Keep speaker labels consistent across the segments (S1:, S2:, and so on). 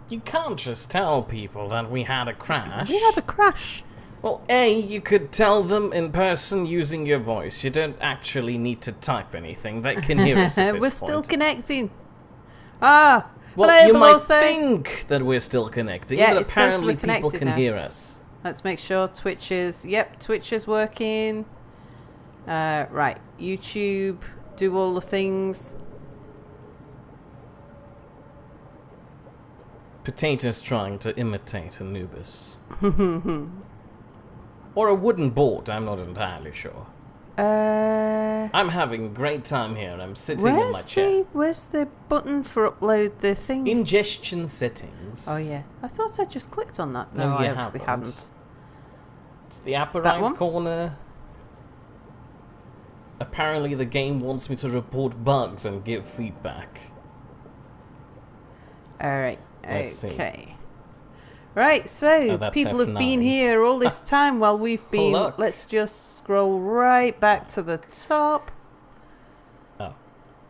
S1: You can't just tell people that we had a crash.
S2: We had a crash.
S1: Well, you could tell them in person using your voice. You don't actually need to type anything. They can hear us at this
S2: We're
S1: point.
S2: still connecting. Ah,
S1: Well,
S2: hello,
S1: you might
S2: Veloso.
S1: think that we're still connecting,
S2: Yeah,
S1: but
S2: it says
S1: apparently
S2: we're
S1: people
S2: connected
S1: can
S2: now.
S1: hear us.
S2: Let's make sure Twitch is... Yep, Twitch is working. Right, YouTube, do all the things.
S1: Potato's trying to imitate Anubis. Or a wooden board, I'm not entirely sure. I'm having a great time here. I'm sitting in my chair.
S2: Where's the button for upload the thing?
S1: Ingestion settings.
S2: Oh, yeah. I thought I just clicked on that.
S1: No,
S2: No,
S1: you
S2: I obviously hadn't.
S1: It's the upper
S2: That
S1: right
S2: one?
S1: corner. Apparently the game wants me to report bugs and give feedback.
S2: Alright,
S1: Let's see.
S2: okay. Right, so
S1: that's
S2: people have
S1: F9.
S2: been here all this time while we've been...
S1: Look.
S2: Let's just scroll right back to the top.
S1: Oh.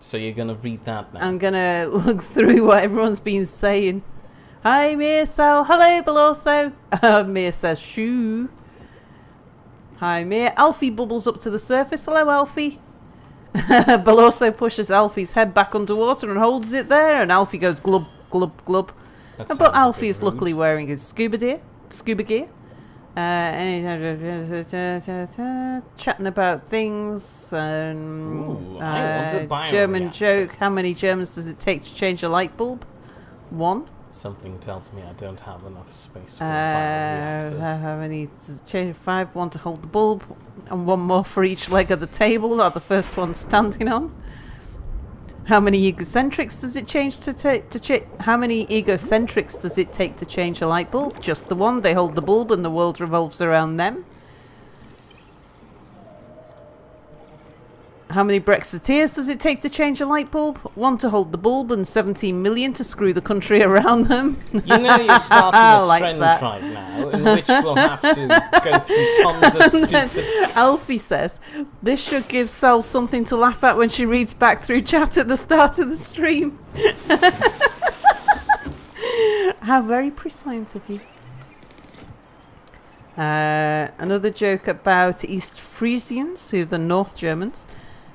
S1: So you're gonna read that now?
S2: I'm gonna look through what everyone's been saying. Hi, Mia Sal. Hello, Beloso. Mia says, shoo. Hi, Mia. Alfie bubbles up to the surface. Hello, Alfie. Beloso pushes Alfie's head back underwater and holds it there, and Alfie goes glub, glub, glub.
S1: That
S2: But
S1: sounds a
S2: Alfie
S1: bit
S2: is luckily
S1: rude.
S2: wearing his scuba gear. Chatting about things.
S1: Ooh, I want a bioreactor.
S2: German joke. How many Germans does it take to change a light bulb? 1.
S1: Something tells me I don't have enough space for a bioreactor.
S2: How many does it change? 5. 1 to hold the bulb, and 1 more for each leg of the table that the first one's standing on. How many egocentrics does it change How many egocentrics does it take to change a light bulb? Just the one. They hold the bulb, and the world revolves around them. How many Brexiteers does it take to change a light bulb? 1 to hold the bulb, and 17 million to screw the country around them.
S1: You know you're starting a
S2: Like
S1: trend
S2: that.
S1: right now, in which we'll have to go through tons of stupid...
S2: Alfie says, this should give Sal something to laugh at when she reads back through chat at the start of the stream. How very precise of you. Another joke about East Frisians, who are the North Germans.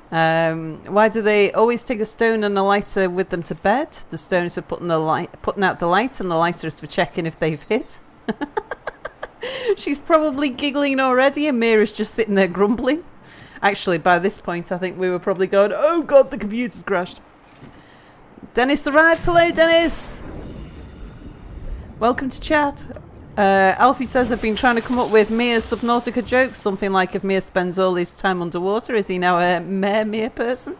S2: Why do they always take a stone and a lighter with them to bed? The stone is for putting out the light, and the lighter is for checking if they've hit. She's probably giggling already, and Mira's just sitting there grumbling. Actually, by this point, I think we were probably going, oh god, the computer's crashed. Dennis arrives. Hello, Dennis. Welcome to chat. Alfie says, I've been trying to come up with Mia's Subnautica jokes. Something like, if Mia spends all his time underwater, is he now a Mia person?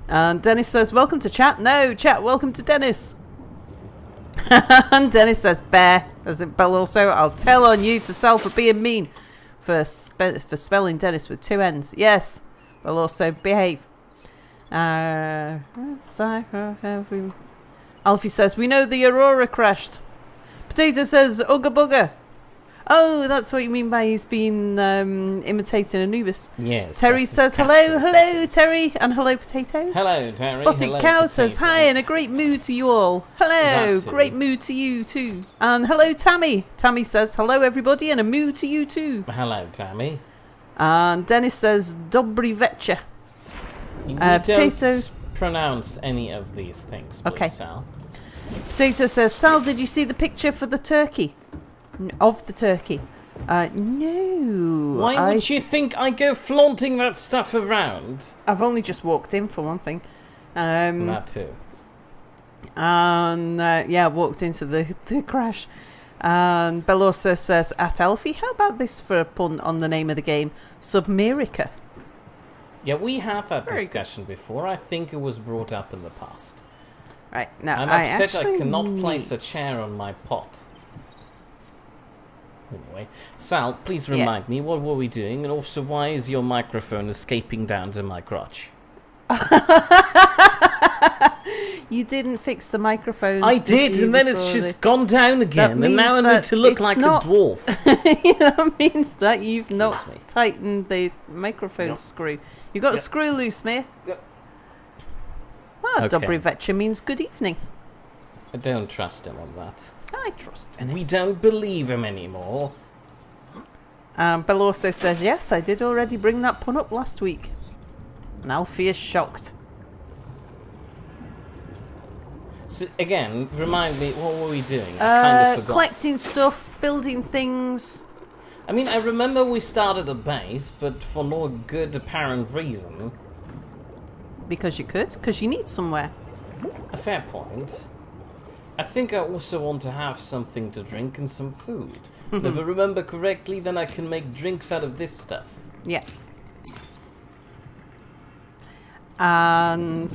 S2: And Dennis says, welcome to chat. No, chat, welcome to Dennis. And Dennis says, bear, as in Bell also, I'll tell on you to Sal for being mean. For spelling Dennis with 2 N's. Yes, Bell also, behave. Alfie says, we know the Aurora crashed. Potato says, ugga bugga. Oh, that's what you mean by he's been imitating Anubis.
S1: Yes.
S2: Terry says, hello, Terry. And hello, Potato.
S1: Hello, Terry.
S2: Spotted
S1: Hello,
S2: Cow
S1: Potato.
S2: says, hi, and a great mood to you all. Hello,
S1: That too.
S2: great mood to you too. And hello, Tammy. Tammy says, hello, everybody, and a mood to you too.
S1: Hello, Tammy.
S2: And Dennis says, dobry večer.
S1: You
S2: Potato-
S1: don't pronounce any of these things, please,
S2: Okay.
S1: Sal.
S2: Potato says, Sal, did you see the picture for the turkey? Of the turkey? No.
S1: Why would you think I go flaunting that stuff around?
S2: I've only just walked in, for one thing.
S1: That too.
S2: And, walked into the crash. And Bell also says, at Alfie, how about this for a pun on the name of the game? Subnautica.
S1: Yeah, we had that
S2: Very
S1: discussion before. I think it was brought up in the past.
S2: Right, now
S1: I'm upset I cannot place a chair on my pot. Anyway, Sal, please remind me, what were we doing? And also, why is your microphone escaping down to my crotch?
S2: You didn't fix the microphone.
S1: I did, and then it's just gone down again, and now I need to look like a dwarf.
S2: That means that you've not
S1: Excuse me.
S2: tightened the microphone
S1: Yep.
S2: screw. You got a
S1: Yep.
S2: screw loose, mate. Ah,
S1: Okay.
S2: Dobry Večer means good evening.
S1: I don't trust him on that.
S2: I trust Dennis.
S1: We don't believe him anymore.
S2: Belle also says, yes, I did already bring that pun up last week. And Alfie is shocked.
S1: So, again, remind me, what were we doing? I kind of forgot.
S2: Collecting stuff, building things.
S1: I mean, I remember we started a base, but for no good apparent reason.
S2: Because you could, because you need somewhere.
S1: A fair point. I think I also want to have something to drink and some food. And if I remember correctly, then I can make drinks out of this stuff.
S2: Yeah. And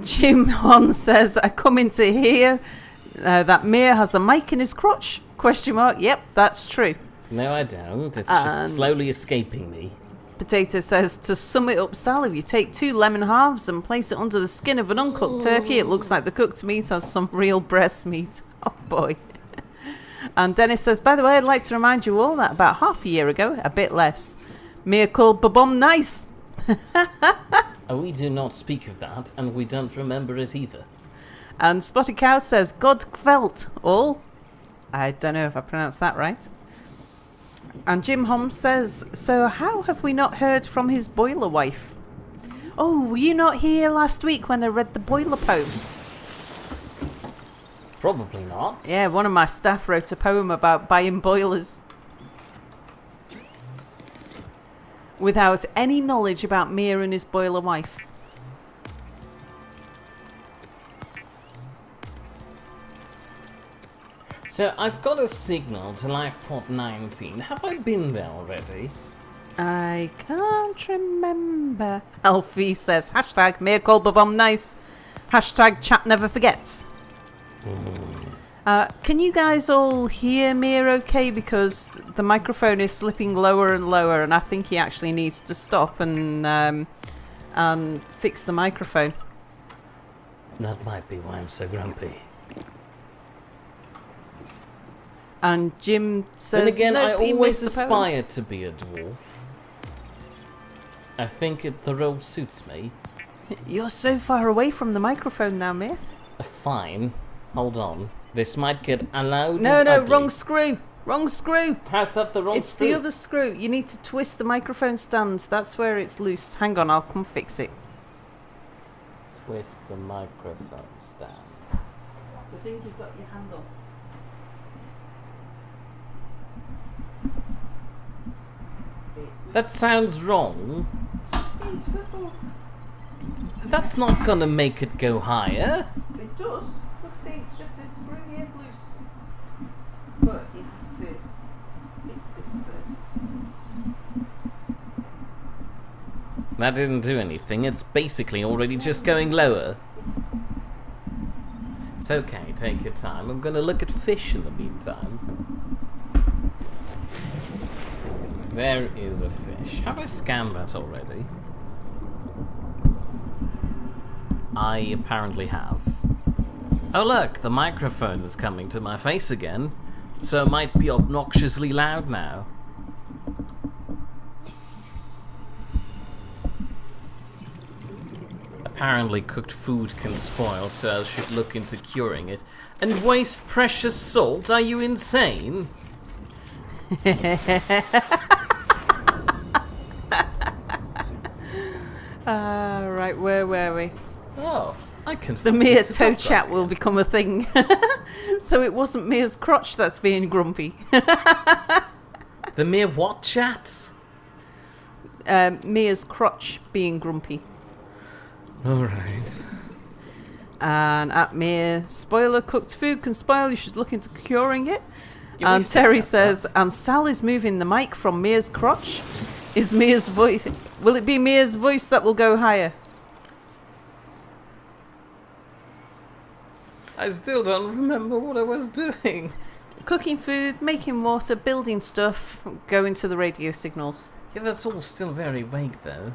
S2: Jim Hon says, I come in to hear that Mir has a mic in his crotch? Question mark. Yep, that's true.
S1: No, I don't. It's just slowly escaping me.
S2: Potato says, to sum it up, Sal, if you take 2 lemon halves and place it under the skin of an uncooked turkey, it looks like the cooked meat has some real breast meat. Oh, boy. And Dennis says, by the way, I'd like to remind you all that about half a year ago, a bit less, Mir called Babom nice.
S1: We do not speak of that, and we don't remember it either.
S2: And Spotted Cow says, God kvelt all. I don't know if I pronounced that right. And Jim Hom says, so how have we not heard from his boiler wife? Oh, were you not here last week when I read the boiler poem?
S1: Probably not.
S2: Yeah, one of my staff wrote a poem about buying boilers. Without any knowledge about Mir and his boiler wife.
S1: So, I've got a signal to LifePod 19. Have I been there already?
S2: I can't remember. Alfie says, hashtag Mir called Babom nice. Hashtag chat never forgets. Can you guys all hear Mir okay? Because the microphone is slipping lower and lower, and I think he actually needs to stop and fix the microphone.
S1: That might be why I'm so grumpy.
S2: And Jim says,
S1: Then again,
S2: nope,
S1: I
S2: he
S1: always
S2: missed the poem.
S1: aspired to be a dwarf. I think the role suits me.
S2: You're so far away from the microphone now, Mir.
S1: Fine. Hold on. This might get allowed.
S2: No,
S1: and ugly.
S2: wrong screw. Wrong screw.
S1: How's that the wrong
S2: It's
S1: screw?
S2: the other screw. You need to twist the microphone stand. That's where it's loose. Hang on, I'll come fix it.
S1: Twist the microphone stand.
S2: I think you've got your hand on.
S1: That sounds wrong.
S2: It's just being twistled.
S1: That's not gonna make it go higher.
S2: It does. Look, see, it's just this screw here is loose. But you have to fix it first.
S1: That didn't do anything. It's basically already just going lower. It's okay, take your time. I'm gonna look at fish in the meantime. There is a fish. Have I scanned that already? I apparently have. Oh look, the microphone is coming to my face again, so it might be obnoxiously loud now. Apparently cooked food can spoil, so I should look into curing it. And waste precious salt? Are you insane?
S2: Right, where were we?
S1: Oh, I can.
S2: The Mir toe chat will become a thing. So it wasn't Mir's crotch that's being grumpy.
S1: The Mir what chat?
S2: Mir's crotch being grumpy.
S1: Alright.
S2: And at Mir, spoiler, cooked food can spoil, you should look into curing it.
S1: Yeah,
S2: And
S1: we've
S2: Terry
S1: discussed
S2: says,
S1: that.
S2: and Sal is moving the mic from Mir's crotch. Is Mir's voice... Will it be Mir's voice that will go higher?
S1: I still don't remember what I was doing.
S2: Cooking food, making water, building stuff, going to the radio signals.
S1: Yeah, that's all still very vague though.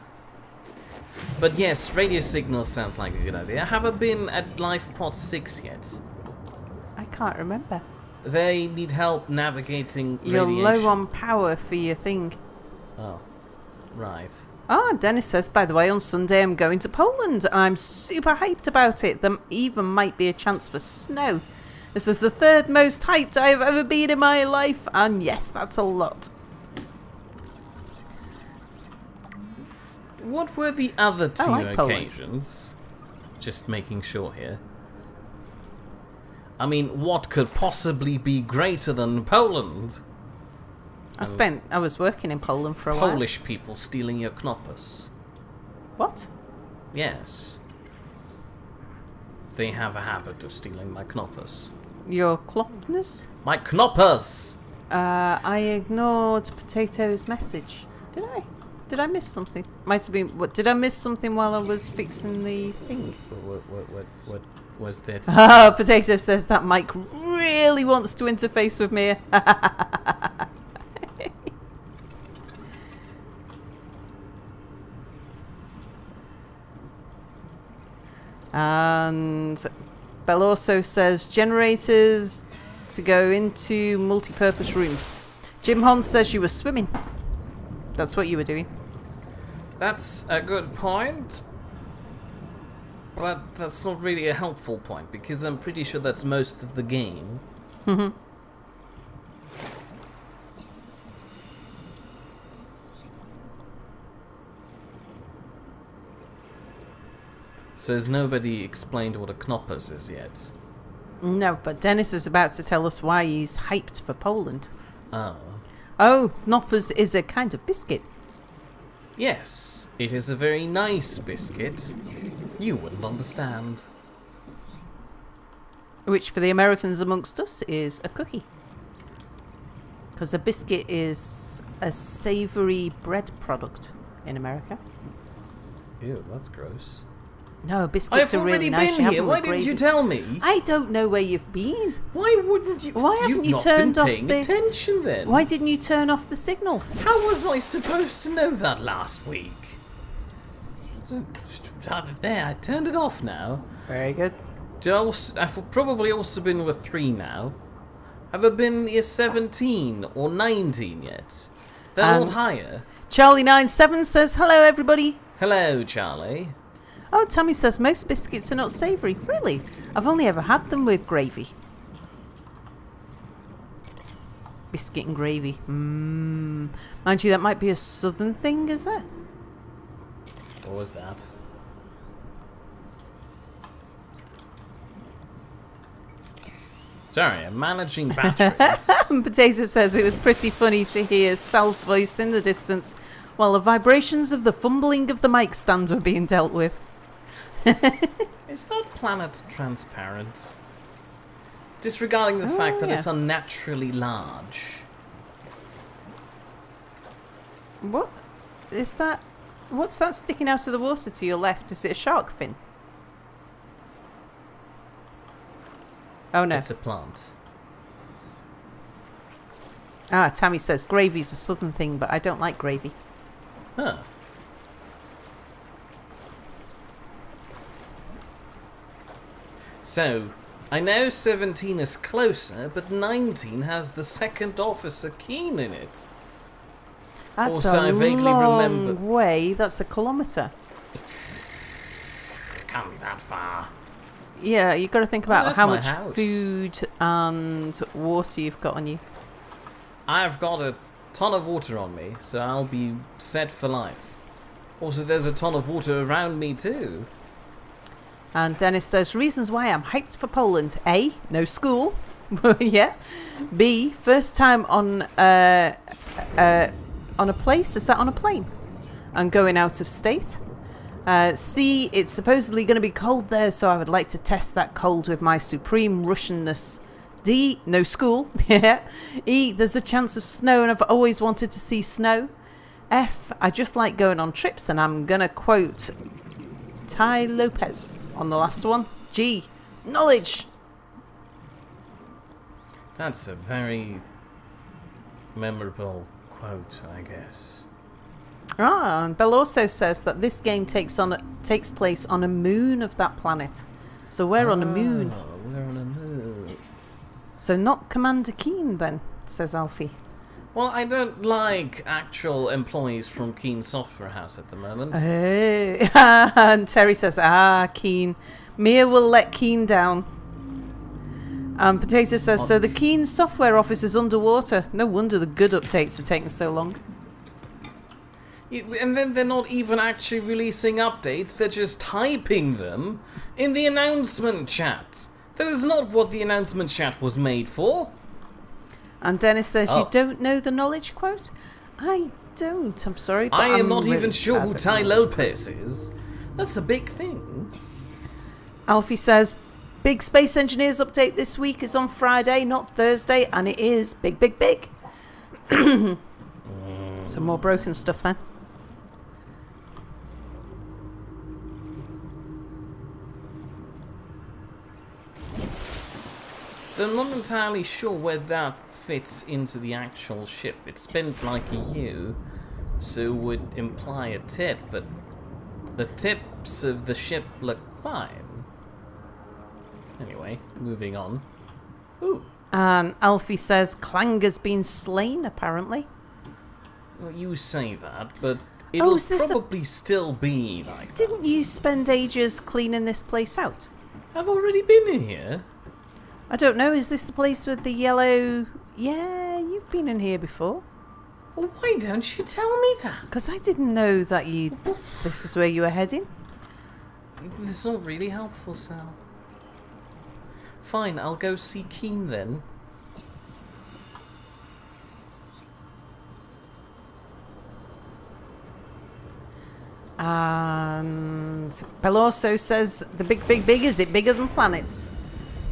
S1: But yes, radio signals sounds like a good idea. Have I been at LifePod 6 yet?
S2: I can't remember.
S1: They need help navigating
S2: You're
S1: radiation.
S2: low on power for your thing.
S1: Oh, right.
S2: Ah, Dennis says, by the way, on Sunday I'm going to Poland and I'm super hyped about it. There even might be a chance for snow. This is the third most hyped I've ever been in my life, and yes, that's a lot.
S1: What were the other two
S2: like
S1: occasions? Just making sure here. I mean, what could possibly be greater than Poland?
S2: I was working in Poland for a while.
S1: Polish people stealing your knoppers.
S2: What?
S1: Yes. They have a habit of stealing my knoppers.
S2: Your kloppness?
S1: My knoppers!
S2: I ignored Potato's message. Did I? Did I miss something? Might have been. What? Did I miss something while I was fixing the thing?
S1: What was there to
S2: Oh, Potato says that Mike really wants to interface with me. And Bell also says generators to go into multi-purpose rooms. Jim Hon says you were swimming. That's what you were doing.
S1: That's a good point. But that's not really a helpful point, because I'm pretty sure that's most of the game.
S2: Mm-hmm.
S1: So has nobody explained what a knoppers is yet?
S2: No, but Dennis is about to tell us why he's hyped for Poland.
S1: Oh.
S2: Oh, knoppers is a kind of biscuit.
S1: Yes, it is a very nice biscuit. You wouldn't understand.
S2: Which, for the Americans amongst us, is a cookie. Because a biscuit is a savoury bread product in America.
S1: Ew, that's gross.
S2: No, biscuits
S1: I've
S2: are really
S1: already
S2: nice.
S1: been here. Why didn't you tell me?
S2: I don't know where you've been.
S1: Why wouldn't you?
S2: Why haven't
S1: You've
S2: you
S1: not
S2: turned
S1: been
S2: off
S1: paying
S2: the
S1: attention then?
S2: Why didn't you turn off the signal?
S1: How was I supposed to know that last week? There, I turned it off now.
S2: Very good.
S1: I've probably also been with 3 now. Have I been year 17 or 19 yet? They're not higher.
S2: Charlie97 says, hello everybody.
S1: Hello, Charlie.
S2: Oh, Tammy says most biscuits are not savoury. Really? I've only ever had them with gravy. Biscuit and gravy. Mind you, that might be a southern thing, is it?
S1: What was that? Sorry, I'm managing batteries.
S2: Potato says it was pretty funny to hear Sal's voice in the distance while the vibrations of the fumbling of the mic stand were being dealt with.
S1: Is that planet transparent? Disregarding the fact that it's unnaturally large.
S2: What is that? What's that sticking out of the water to your left? Is it a shark fin? Oh no.
S1: It's a plant.
S2: Ah, Tammy says gravy's a southern thing, but I don't like gravy.
S1: Huh. So, I know 17 is closer, but 19 has the second officer keen in it.
S2: That's
S1: Also,
S2: a
S1: I vaguely
S2: long
S1: remember-
S2: way. That's a kilometre.
S1: Can't be that far.
S2: Yeah, you've got to think about
S1: that's
S2: how
S1: my
S2: much
S1: house.
S2: food and water you've got on you.
S1: I've got a ton of water on me, so I'll be set for life. Also, there's a ton of water around me too.
S2: And Dennis says, reasons why I'm hyped for Poland. A, no school. Yeah. B, first time on a place. Is that on a plane? And going out of state. C, it's supposedly going to be cold there, so I would like to test that cold with my supreme Russianness. D, no school. Yeah. E, there's a chance of snow, and I've always wanted to see snow. F, I just like going on trips, and I'm going to quote Ty Lopez on the last one. G, knowledge.
S1: That's a very memorable quote, I guess.
S2: Ah, and Bell also says that this game takes place on a moon of that planet. So we're on a moon.
S1: We're on a moon.
S2: So not Commander Keen then, says Alfie.
S1: Well, I don't like actual employees from Keen Software House at the moment.
S2: And Terry says, Keen. Mia will let Keen down. And Potato says, so the Keen software office is underwater. No wonder the good updates are taking so long.
S1: And then they're not even actually releasing updates, they're just typing them in the announcement chat. That is not what the announcement chat was made for.
S2: And Dennis says, you don't know the knowledge quote? I don't, I'm sorry. But
S1: I am not
S2: really
S1: even sure who Ty Lopez is. That's a big thing.
S2: Alfie says, big Space Engineers update this week is on Friday, not Thursday, and it is big, big, big. Some more broken stuff then.
S1: I'm not entirely sure where that fits into the actual ship. It's spent like a U, so would imply a tip, but the tips of the ship look fine. Anyway, moving on. Ooh.
S2: And Alfie says Clang has been slain, apparently.
S1: Well, you say that, but it'll probably still be like that.
S2: Didn't you spend ages cleaning this place out?
S1: I've already been in here.
S2: I don't know, is this the place with the yellow... Yeah, you've been in here before.
S1: Well, why don't you tell me that?
S2: Because I didn't know that this is where you were heading.
S1: That's not really helpful, Sal. Fine, I'll go see Keen then.
S2: And Belorso says, the big, big, big, is it bigger than planets?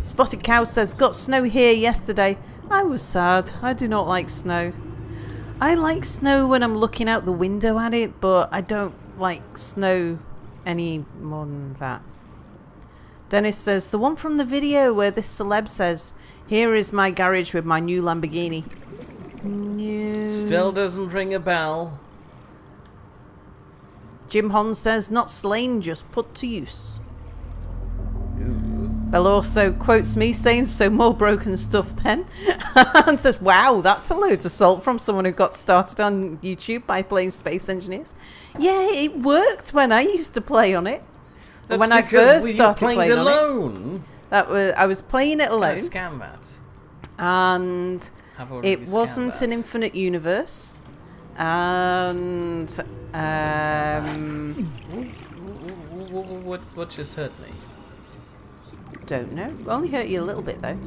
S2: Spotted Cow says, got snow here yesterday. I was sad. I do not like snow. I like snow when I'm looking out the window at it, but I don't like snow any more than that. Dennis says, the one from the video where this celeb says, here is my garage with my new Lamborghini. No.
S1: Still doesn't ring a bell.
S2: Jim Hon says, not slain, just put to use. Bell also quotes me saying, so more broken stuff then. And says, wow, that's a load of salt from someone who got started on YouTube by playing Space Engineers. Yeah, it worked when I used to play on it.
S1: That's
S2: when I first started playing
S1: alone.
S2: On it. I was playing it alone.
S1: Scan that.
S2: And it wasn't an infinite universe. And
S1: what just hurt me?
S2: Don't know. Only hurt you a little bit though.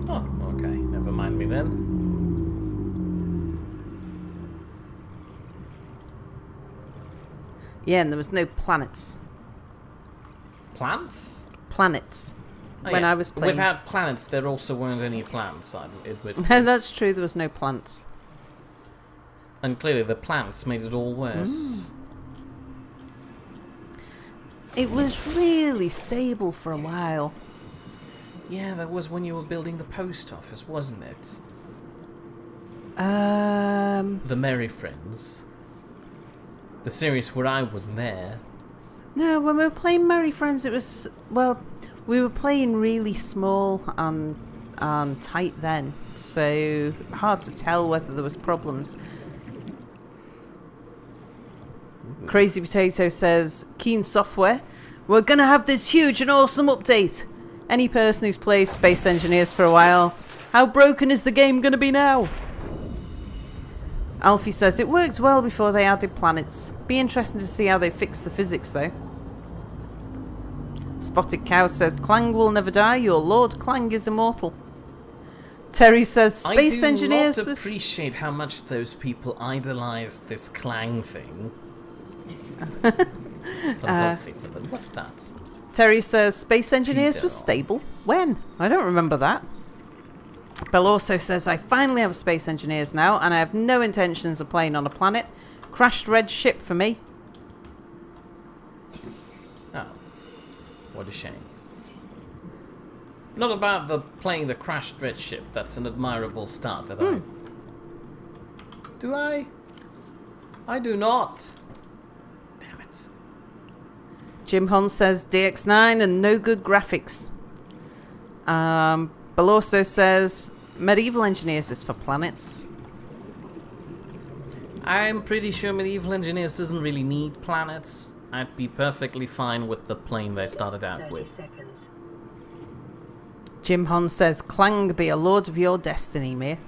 S1: Oh, okay. Never mind me then.
S2: Yeah, and there was no planets.
S1: Plants?
S2: Planets.
S1: Oh,
S2: when
S1: yeah.
S2: I was playing.
S1: Without planets, there also weren't any plants. I admit.
S2: That's true. There was no plants.
S1: And clearly, the plants made it all worse.
S2: It was really stable for a while.
S1: Yeah, that was when you were building the post office, wasn't it? The Merry Friends. The series where I was there.
S2: No, when we were playing Merry Friends, it was... Well, we were playing really small and tight then. So, hard to tell whether there was problems. Crazy Potato says, Keen Software, we're going to have this huge and awesome update. Any person who's played Space Engineers for a while, how broken is the game going to be now? Alfie says, it worked well before they added planets. Be interesting to see how they fix the physics though. Spotted Cow says, Clang will never die, your Lord Clang is immortal. Terry says, Space Engineers was...
S1: I do not appreciate how much those people idolized this Clang thing. So healthy for them. What's that?
S2: Terry says Space Engineers was stable. When? I don't remember that. Bell also says, I finally have Space Engineers now, and I have no intentions of playing on a planet. Crashed red ship for me.
S1: Oh. What a shame. Not about playing the crashed red ship. That's an admirable start that I... Do I? I do not.
S2: Jim Hon says DX9 and no good graphics. Bell also says Medieval Engineers is for planets.
S1: I'm pretty sure Medieval Engineers doesn't really need planets. I'd be perfectly fine with the plane they started out
S3: 30
S1: with.
S3: seconds.
S2: Jim Hon says, Clang be a lord of your destiny, Mir.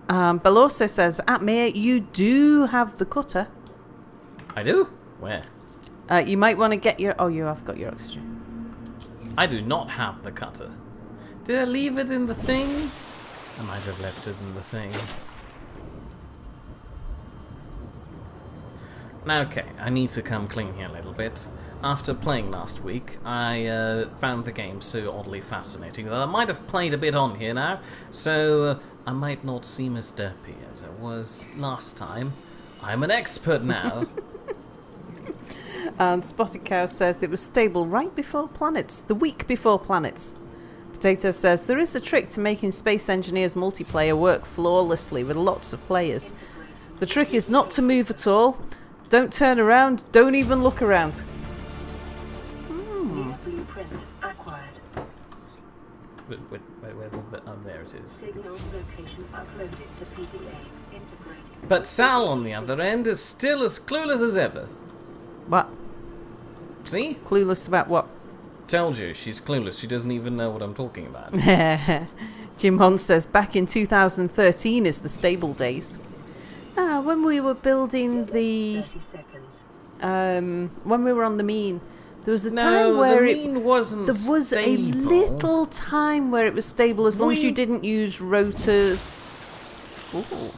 S2: Beloso says, at Mir, you do have the cutter.
S1: I do? Where?
S2: You might want to get your... Oh, you have got your oxygen.
S1: I do not have the cutter. Did I leave it in the thing? I might have left it in the thing. Now, okay, I need to come clean here a little bit. After playing last week, I found the game so oddly fascinating that I might have played a bit on here now, so I might not seem as derpy as I was last time. I'm an expert now.
S2: And Spotted Cow says it was stable right before planets, the week before planets. Potato says there is a trick to making Space Engineers multiplayer work flawlessly with lots of players. The trick is not to move at all. Don't turn around. Don't even look around.
S3: Blueprint acquired.
S1: Oh, there it is.
S3: Signal location uploaded to PDA. Integrating.
S1: But Sal, on the other end, is still as clueless as ever.
S2: What?
S1: See?
S2: Clueless about what?
S1: Told you, she's clueless. She doesn't even know what I'm talking about.
S2: Jim Hon says back in 2013 is the stable days. When we were building the...
S3: 30 seconds.
S2: when we were on the mean, there was a time where
S1: the mean wasn't
S2: there was
S1: stable.
S2: a little time where it was stable as long as you didn't use rotors. Ooh.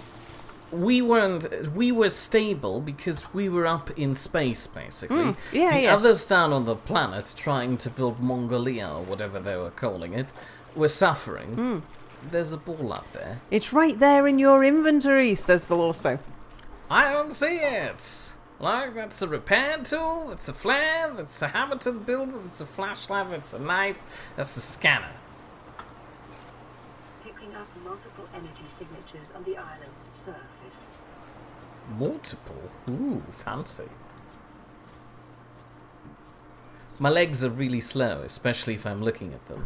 S1: We were stable because we were up in space, basically.
S2: Yeah,
S1: the
S2: yeah.
S1: others down on the planet, trying to build Mongolia, or whatever they were calling it, were suffering. There's a ball up there.
S2: It's right there in your inventory, says Beloso.
S1: I don't see it. Like, that's a repair tool, that's a flare, that's a hammer to the builder, that's a flashlight, that's a knife, that's a scanner.
S3: Picking up multiple energy signatures on the island's surface.
S1: Multiple? Ooh, fancy. My legs are really slow, especially if I'm looking at them.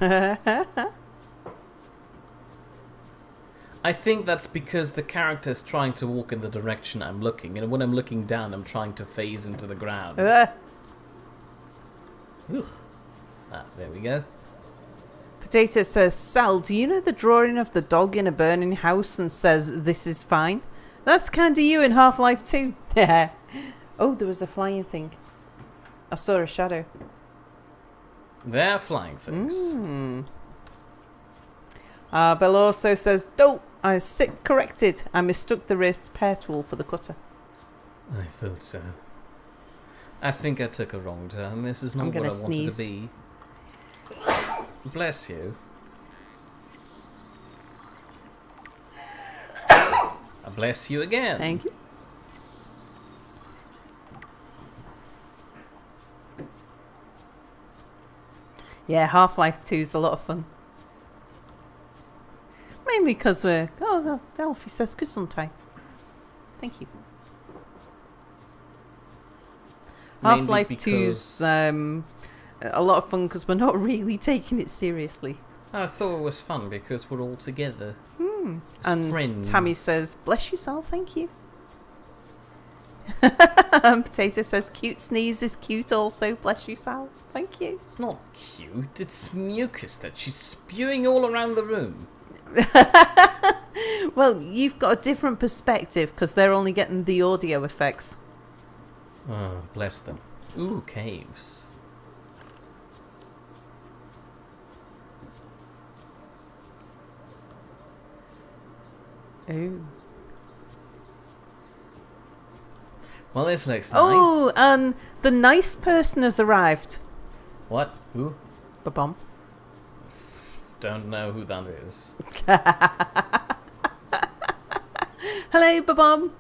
S1: I think that's because the character's trying to walk in the direction I'm looking, and when I'm looking down, I'm trying to phase into the ground. Ugh. Ah, there we go.
S2: Potato says, Sal, do you know the drawing of the dog in a burning house and says, this is fine? That's kind of you in Half-Life 2. Oh, there was a flying thing. I saw a shadow.
S1: They're flying things.
S2: Beloso says, don't. I sit corrected. I mistook the repair tool for the cutter.
S1: I thought so. I think I took a wrong turn. This is not what I wanted to be. Bless you. I bless you again.
S2: Thank you. Yeah, Half-Life 2 is a lot of fun. Mainly because we're... Oh, Delphi says Gesundheit. Thank you. Half-Life 2's a lot of fun because we're not really taking it seriously.
S1: I thought it was fun because we're all together. As
S2: And
S1: friends.
S2: Tammy says, bless you, Sal, thank you. Potato says, cute sneeze is cute also, bless you, Sal. Thank you.
S1: It's not cute, it's mucus that she's spewing all around the room.
S2: Well, you've got a different perspective because they're only getting the audio effects.
S1: Oh, bless them. Ooh, caves.
S2: Ooh.
S1: Well, this looks nice.
S2: Oh, and the nice person has arrived.
S1: What? Who?
S2: Ba-bum.
S1: Don't know who that is.
S2: Hello, Ba-bum.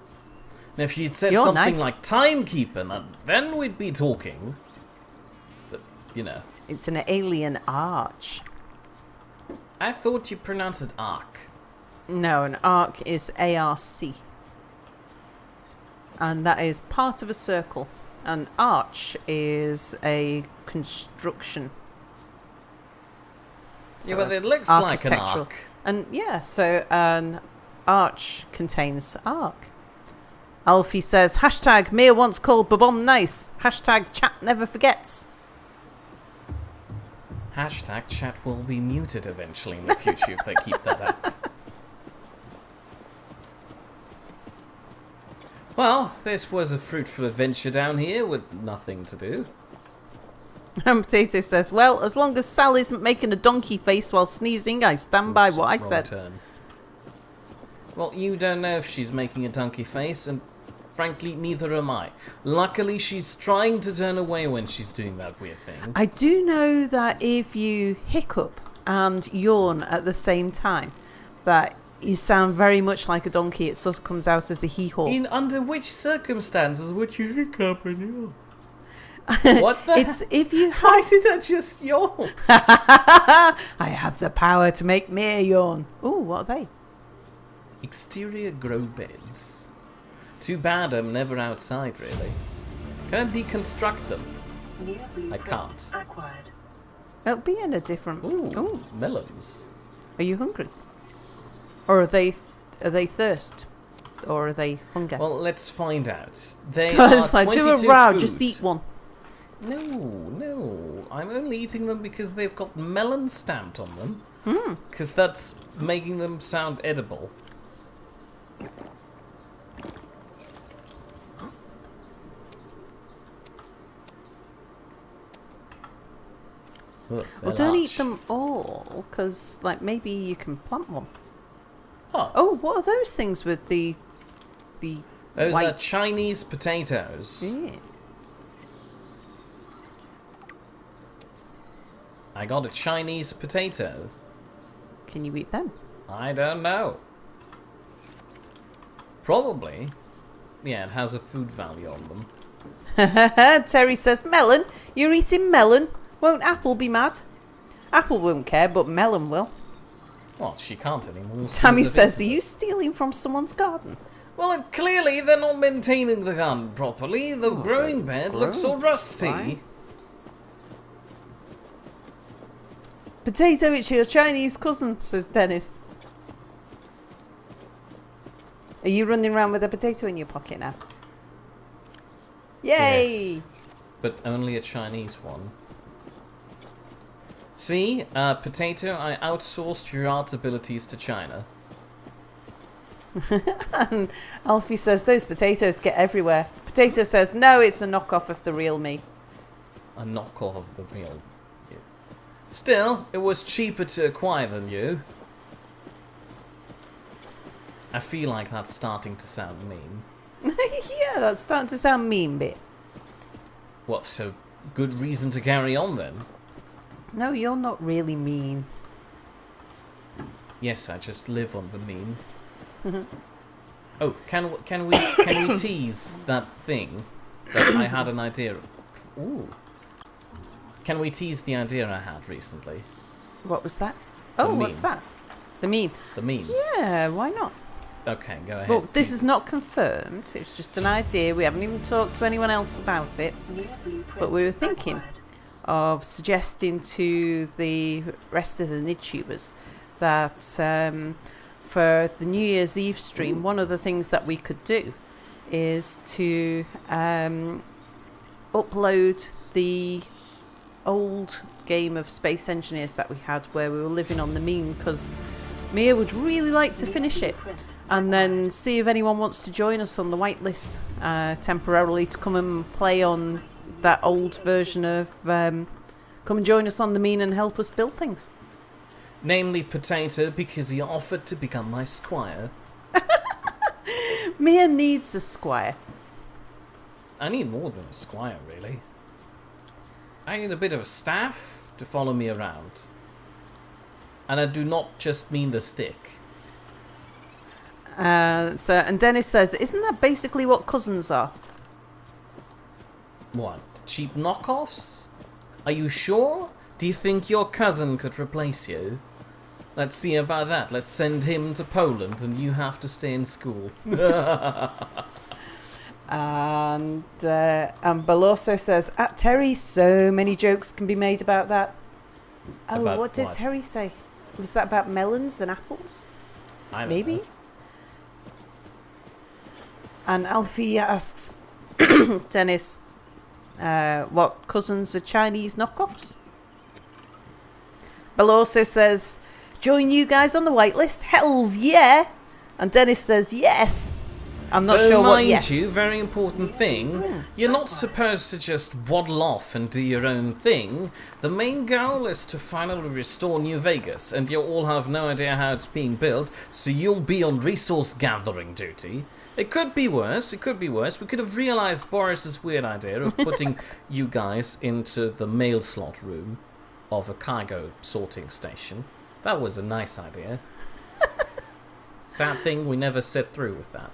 S1: And if you'd said
S2: You're
S1: something
S2: nice.
S1: like timekeeper, then we'd be talking. But, you know.
S2: It's an alien arch.
S1: I thought you pronounced it arc.
S2: No, an arc is ARC. And that is part of a circle. An arch is a construction.
S1: Yeah, but it looks like an
S2: architectural.
S1: arc.
S2: And yeah, so an arch contains arc. Alfie says, hashtag Mia once called Babom nice. Hashtag chat never forgets.
S1: Hashtag chat will be muted eventually in the future if they keep that up. Well, this was a fruitful adventure down here with nothing to do.
S2: And Potato says, well, as long as Sal isn't making a donkey face while sneezing, I stand by what I
S1: Wrong
S2: said.
S1: turn. Well, you don't know if she's making a donkey face, and frankly, neither am I. Luckily, she's trying to turn away when she's doing that weird thing.
S2: I do know that if you hiccup and yawn at the same time, that you sound very much like a donkey. It sort of comes out as a hee-haw.
S1: Under which circumstances would you hiccup and yawn? What the
S2: It's if you have...
S1: Why did I just yawn?
S2: I have the power to make Mia yawn. Ooh, what are they?
S1: Exterior grow beds. Too bad I'm never outside, really. Can I deconstruct them?
S3: Near
S1: I
S3: blueprint
S1: can't.
S3: acquired.
S2: It'll be in a different...
S1: Ooh, melons.
S2: Are you hungry? Or are they thirst? Or are they hunger?
S1: Well, let's find out. They are
S2: It's like,
S1: 22
S2: do a row,
S1: food.
S2: just eat one.
S1: No. I'm only eating them because they've got melon stamped on them.
S2: Hmm.
S1: Because that's making them sound edible. Look,
S2: Well,
S1: they're
S2: don't
S1: large.
S2: eat them all, because, like, maybe you can plant one.
S1: Oh,
S2: Oh, what are those things with the
S1: those
S2: white...
S1: are Chinese potatoes.
S2: Yeah.
S1: I got a Chinese potato.
S2: Can you eat them?
S1: I don't know. Probably. Yeah, it has a food value on them.
S2: Terry says, melon? You're eating melon? Won't Apple be mad? Apple won't care, but melon will.
S1: Well, she can't anymore.
S2: Tammy
S1: because of
S2: says, are
S1: internet.
S2: you stealing from someone's garden?
S1: Well, clearly they're not maintaining the garden properly. The growing bed looks all rusty.
S2: Right. Potato, it's your Chinese cousin, says Dennis. Are you running around with a potato in your pocket now? Yay!
S1: Yes, but only a Chinese one. See, potato, I outsourced your art abilities to China.
S2: And Alfie says, those potatoes get everywhere. Potato says, no, it's a knockoff of the real me.
S1: A knockoff of the real you. Still, it was cheaper to acquire than you. I feel like that's starting to sound mean.
S2: Yeah, that's starting to sound mean bit.
S1: What, so good reason to carry on then?
S2: No, you're not really mean.
S1: Yes, I just live on the mean. Oh, can we tease that thing that I had an idea of? Ooh. Can we tease the idea I had recently?
S2: What was that?
S1: The
S2: Oh, what's
S1: meme.
S2: that? The mean.
S1: The meme.
S2: Yeah, why not?
S1: Okay, go ahead.
S2: Well, this
S1: tease
S2: is
S1: us.
S2: not confirmed. It's just an idea. We haven't even talked to anyone else about it.
S3: Near blueprint
S2: But we were thinking
S3: acquired.
S2: of suggesting to the rest of the NidTubers that for the New Year's Eve stream, one of the things that we could do is to upload the old game of Space Engineers that we had where we were living on the mean, because Mia would really like to
S3: Near
S2: finish it,
S3: blueprint
S2: and then see if anyone wants to join us on the whitelist temporarily to come and play on that old version of come and join us on the mean and help us build things.
S1: Namely Potato, because he offered to become my squire.
S2: Mia needs a squire.
S1: I need more than a squire, really. I need a bit of a staff to follow me around. And I do not just mean the stick.
S2: And Dennis says, isn't that basically what cousins are?
S1: What? Cheap knockoffs? Are you sure? Do you think your cousin could replace you? Let's see about that. Let's send him to Poland and you have to stay in school.
S2: And Beloso says, at Terry, so many jokes can be made about that. Oh,
S1: About
S2: what did
S1: what?
S2: Terry say? Was that about melons and apples?
S1: I don't
S2: Maybe?
S1: know.
S2: And Alfie asks Dennis what cousins are Chinese knockoffs. Bill also says, join you guys on the whitelist? Hells yeah! And Dennis says, yes! I'm not sure what yes.
S1: Mind you, very important thing, you're not supposed to just waddle off and do your own thing. The main goal is to finally restore New Vegas, and you all have no idea how it's being built, so you'll be on resource gathering duty. It could be worse, it could be worse. We could have realised Boris's weird idea of putting you guys into the mail slot room of a cargo sorting station. That was a nice idea. Sad thing, we never set through with that.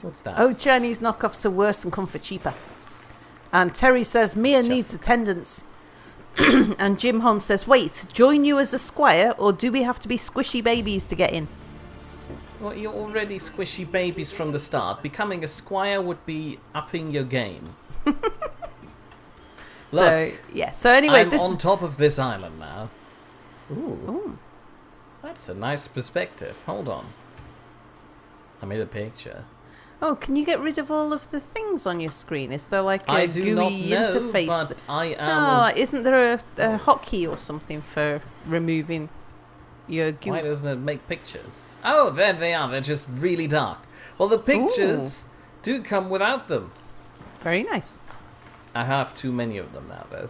S1: What's that?
S2: Oh, Chinese knockoffs are worse and come for cheaper. And Terry says, Mia needs attendance. And Jim Hon says, wait, join you as a squire, or do we have to be squishy babies to get in?
S1: Well, you're already squishy babies from the start. Becoming a squire would be upping your game. Look,
S2: so anyway,
S1: I'm on top of this island now. Ooh. That's a nice perspective. Hold on. I made a picture.
S2: Oh, can you get rid of all of the things on your screen? Is there like a
S1: I do
S2: GUI
S1: not know,
S2: interface?
S1: But I am...
S2: isn't there a hotkey or something for removing your GUI?
S1: Why doesn't it make pictures? Oh, there they are. They're just really dark. Well, the pictures do come without them.
S2: Very nice.
S1: I have too many of them now, though.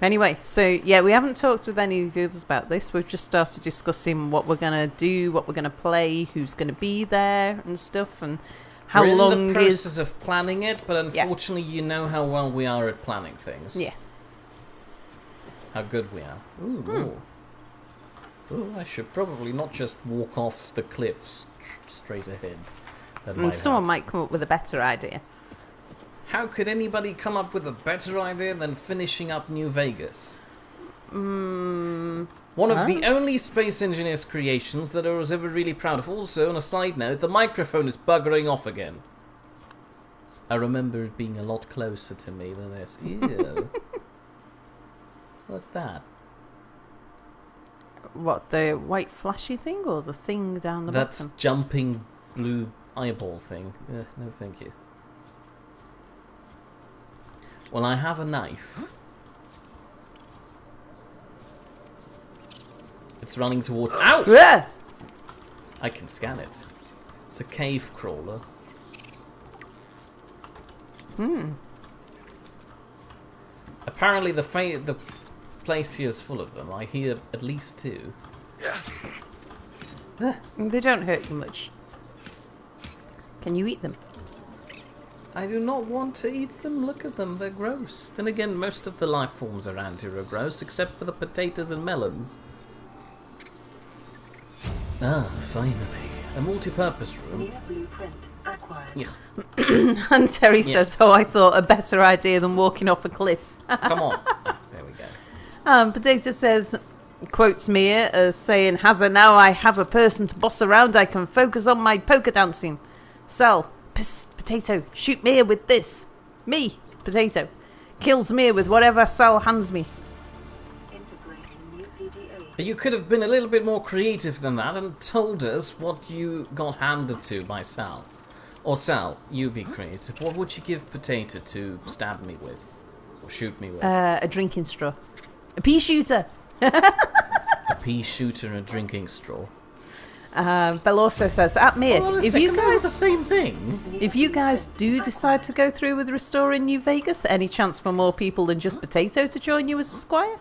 S2: Anyway, so yeah, we haven't talked with any of the others about this. We've just started discussing what we're going to do, what we're going to play, who's going to be there and stuff, and how
S1: We're
S2: long
S1: in the process of planning it, but unfortunately you know how well we are at planning things.
S2: Yeah.
S1: How good we are. Ooh. I should probably not just walk off the cliffs straight ahead.
S2: And someone might come up with a better idea.
S1: How could anybody come up with a better idea than finishing up New Vegas? One of the only space engineers' creations that I was ever really proud of. Also, on a side note, the microphone is buggering off again. I remember it being a lot closer to me than this. Ew. What's that?
S2: What, the white flashy thing or the thing down the bottom?
S1: That's jumping blue eyeball thing. No, thank you. Well, I have a knife. It's running towards... Ow!
S2: Yeah!
S1: I can scan it. It's a cave crawler. Apparently the place here is full of them. I hear at least 2.
S2: They don't hurt you much. Can you eat them?
S1: I do not want to eat them. Look at them. They're gross. Then again, most of the life forms around here are gross, except for the potatoes and melons. Ah, finally. A multi-purpose room.
S3: Near blueprint acquired.
S1: Yeah.
S2: And Terry says, oh, I thought a better idea than walking off a cliff.
S1: Come on. There we go.
S2: Potato says, quotes Mia as saying, Hazza, now I have a person to boss around, I can focus on my poker dancing. Sal, psst, Potato, shoot Mia with this. Me, Potato, kills Mia with whatever Sal hands me.
S3: Integrating new PDA.
S1: You could have been a little bit more creative than that and told us what you got handed to by Sal. Or Sal, you be creative. What would you give Potato to stab me with? Or shoot me with?
S2: A drinking straw. A pea shooter.
S1: A pea shooter and a drinking straw.
S2: Bell also says, at Mia, if you
S1: those are the
S2: guys...
S1: same thing.
S2: If you guys do decide to go through with restoring New Vegas, any chance for more people than just Potato to join you as a squire?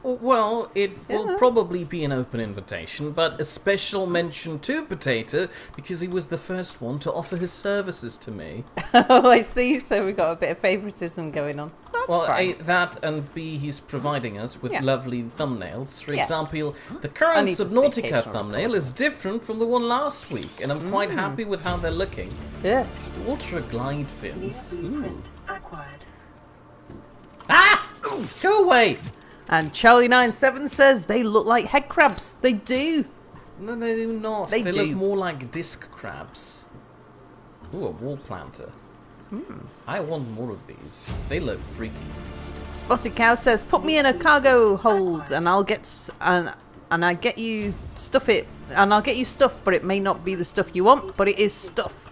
S1: Well, it will probably be an open invitation, but a special mention to Potato because he was the first one to offer his services to me.
S2: Oh, I see. So we've got a bit of favouritism going on. That's fine.
S1: A, that and B, he's providing us with lovely thumbnails. For
S2: Yeah.
S1: example, the current
S2: need to
S1: Subnautica
S2: staycation
S1: thumbnail is different from the one last week, and I'm quite happy with how they're looking.
S2: Yeah.
S1: Ultra glide
S3: Near
S1: fins. Ooh.
S3: blueprint acquired.
S1: Ah! Go away!
S2: And Charlie97 says they look like head crabs. They do.
S1: No, they do not.
S2: They
S1: look
S2: do.
S1: more like disc crabs. Ooh, a wall planter. I want more of these. They look freaky.
S2: Spotted Cow says, put me in a cargo hold and I'll get and I get you stuff it, and I'll get you stuff, but it may not be the stuff you want, but it is stuff.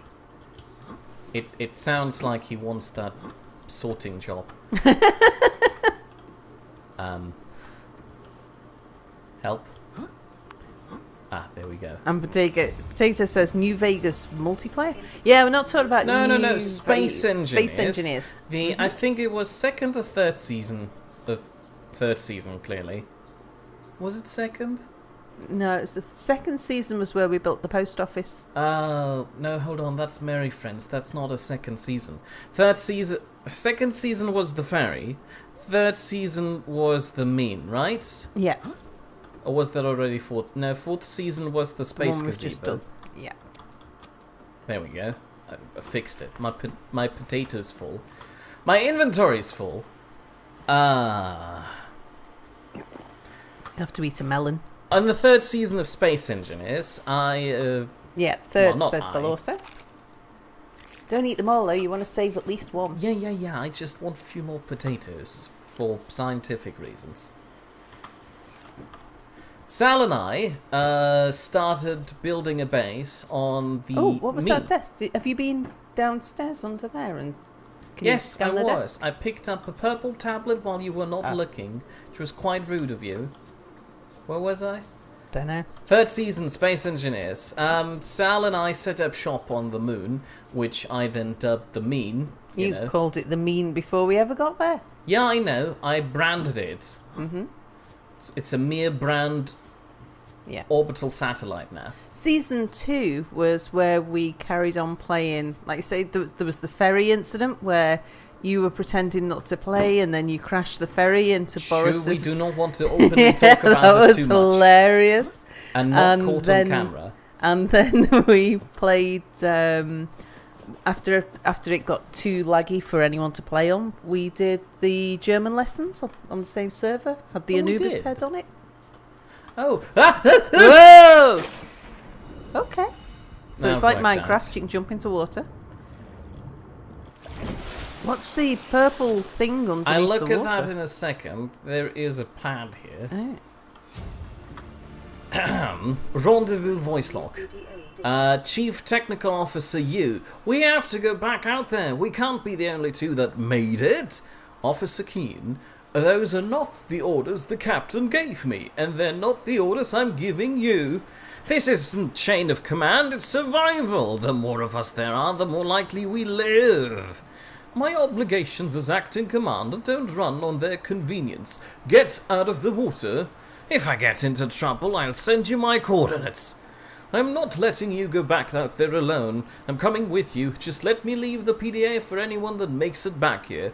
S1: It sounds like he wants that sorting job. Help. There we go.
S2: And Potato says New Vegas multiplayer. Yeah, we're not talking about
S1: No. Space Engineers.
S2: Space Engineers.
S1: I think it was second or third season of third season. Clearly, was it second?
S2: No, it's the second season was where we built the post office.
S1: Oh no, hold on. That's Merry Friends. That's not a second season. Second season was the ferry. Third season was the mean, right?
S2: Yeah.
S1: Or was that already fourth? No, fourth season was the space
S2: one we've
S1: gazebo.
S2: just done. Yeah.
S1: There we go. I fixed it. My potato's full. My inventory's full.
S2: You have to eat a melon.
S1: On the third season of Space Engineers,
S2: third
S1: not
S2: says
S1: I.
S2: Belosa. Don't eat them all though. You want to save at least one.
S1: Yeah. I just want a few more potatoes for scientific reasons. Sal and I started building a base on the.
S2: Oh, what was
S1: mean.
S2: that desk? Have you been downstairs under there and? Can
S1: Yes,
S2: you scan
S1: I
S2: the
S1: was.
S2: desk?
S1: I picked up a purple tablet while you were not looking, which was quite rude of you. Where was I?
S2: Don't know.
S1: Third season, Space Engineers. Sal and I set up shop on the moon, which I then dubbed the Mean. You know.
S2: Called it the Mean before we ever got there.
S1: Yeah, I know. I branded it.
S2: Mm-hmm.
S1: It's a mere brand
S2: Yeah.
S1: orbital satellite now.
S2: Season 2 was where we carried on playing. Like you say, there was the ferry incident where you were pretending not to play and then you crashed the ferry into Boris's...
S1: Sure, we do not want to openly talk about
S2: that
S1: it
S2: was
S1: too much.
S2: hilarious.
S1: And not caught on camera.
S2: And then we played... After it got too laggy for anyone to play on, we did the German lessons on the same server. Had the
S1: Oh, we
S2: Anubis
S1: did?
S2: head on it.
S1: Oh!
S2: Whoa! Okay. So
S1: Now
S2: it's like
S1: worked
S2: Minecraft,
S1: out.
S2: you can jump into water. What's the purple thing underneath
S1: I'll look
S2: the
S1: at
S2: water?
S1: that in a second. There is a pad here.
S2: Oh.
S1: Rendezvous voice lock. Chief Technical Officer you. We have to go back out there. We can't be the only two that made it. Officer Keen. Those are not the orders the captain gave me, and they're not the orders I'm giving you. This isn't chain of command, it's survival. The more of us there are, the more likely we live. My obligations as acting commander don't run on their convenience. Get out of the water. If I get into trouble, I'll send you my coordinates. I'm not letting you go back out there alone. I'm coming with you. Just let me leave the PDA for anyone that makes it back here.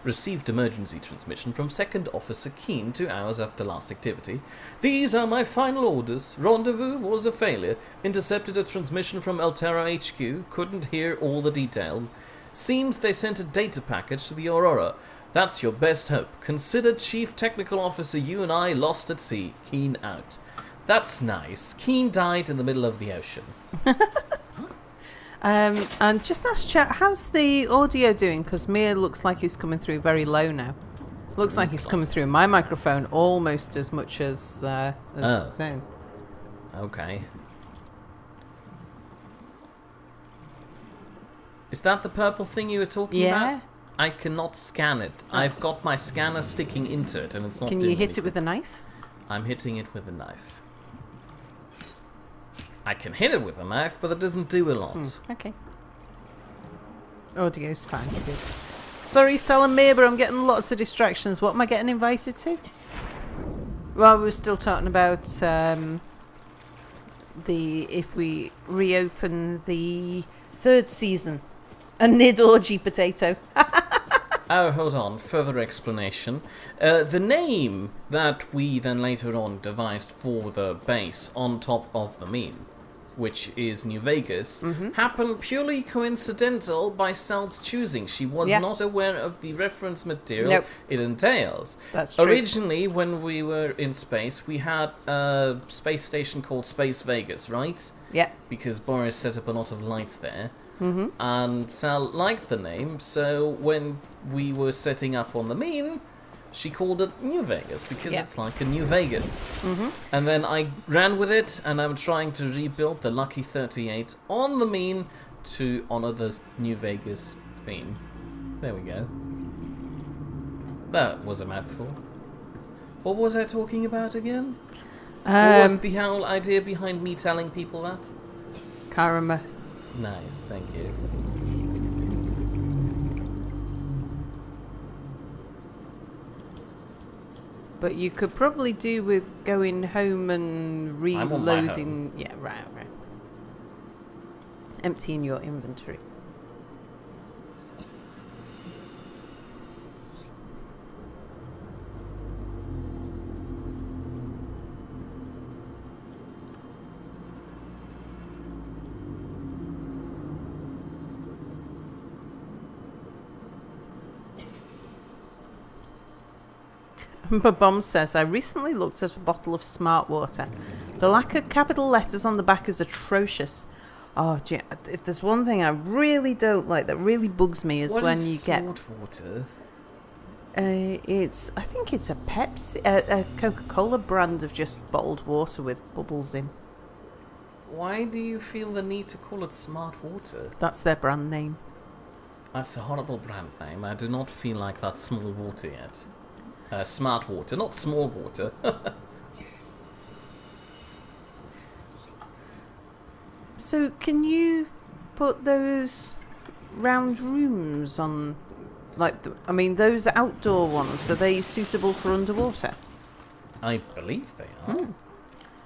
S1: Received emergency transmission from Second Officer Keen 2 hours after last activity. These are my final orders. Rendezvous was a failure. Intercepted a transmission from Altera HQ. Couldn't hear all the details. Seems they sent a data package to the Aurora. That's your best hope. Consider Chief Technical Officer you and I lost at sea. Keen out. That's nice. Keen died in the middle of the ocean.
S2: And just ask chat, how's the audio doing? Because Mia looks like he's coming through very low now. Looks like he's coming through my microphone almost as much as Zone.
S1: Okay. Is that the purple thing you were talking about?
S2: Yeah.
S1: I cannot scan it. I've got my scanner sticking into it and it's not
S2: Can
S1: doing
S2: you hit
S1: anything.
S2: it with a knife?
S1: I'm hitting it with a knife. I can hit it with a knife, but it doesn't do a lot.
S2: Okay. Audio's fine. Good. Sorry, Sal and Mia, but I'm getting lots of distractions. What am I getting invited to? Well, we were still talking about if we reopen the third season. A Nid Orgy Potato.
S1: Oh, hold on. Further explanation. The name that we then later on devised for the base on top of the mean, which is New Vegas, happened purely coincidental by Sal's choosing. She was not aware of the reference material it entails.
S2: That's true.
S1: Originally, when we were in space, we had a space station called Space Vegas, right?
S2: Yeah.
S1: Because Boris set up a lot of lights there. And Sal liked the name, so when we were setting up on the mean, she called it New Vegas because
S2: Yeah.
S1: it's like a New Vegas.
S2: Mm-hmm.
S1: And then I ran with it, and I'm trying to rebuild the Lucky 38 on the mean to honor the New Vegas theme. There we go. That was a mouthful. What was I talking about again? What was the whole idea behind me telling people that?
S2: Can't remember.
S1: Nice, thank you.
S2: But you could probably do with going home and
S1: I'm on my
S2: reloading. Yeah, right. Emptying your inventory. Bomb says, I recently looked at a bottle of smart water. The lack of capital letters on the back is atrocious. Oh, gee, if there's one thing I really don't like that really bugs me is
S1: What
S2: when
S1: is
S2: you get.
S1: smart water?
S2: I think it's a Pepsi, a Coca-Cola brand of just bottled water with bubbles in.
S1: Why do you feel the need to call it smart water?
S2: That's their brand name.
S1: That's a horrible brand name. I do not feel like that's small water yet. Smart water, not small water.
S2: So, can you put those round rooms on, those outdoor ones, are they suitable for underwater?
S1: I believe they are.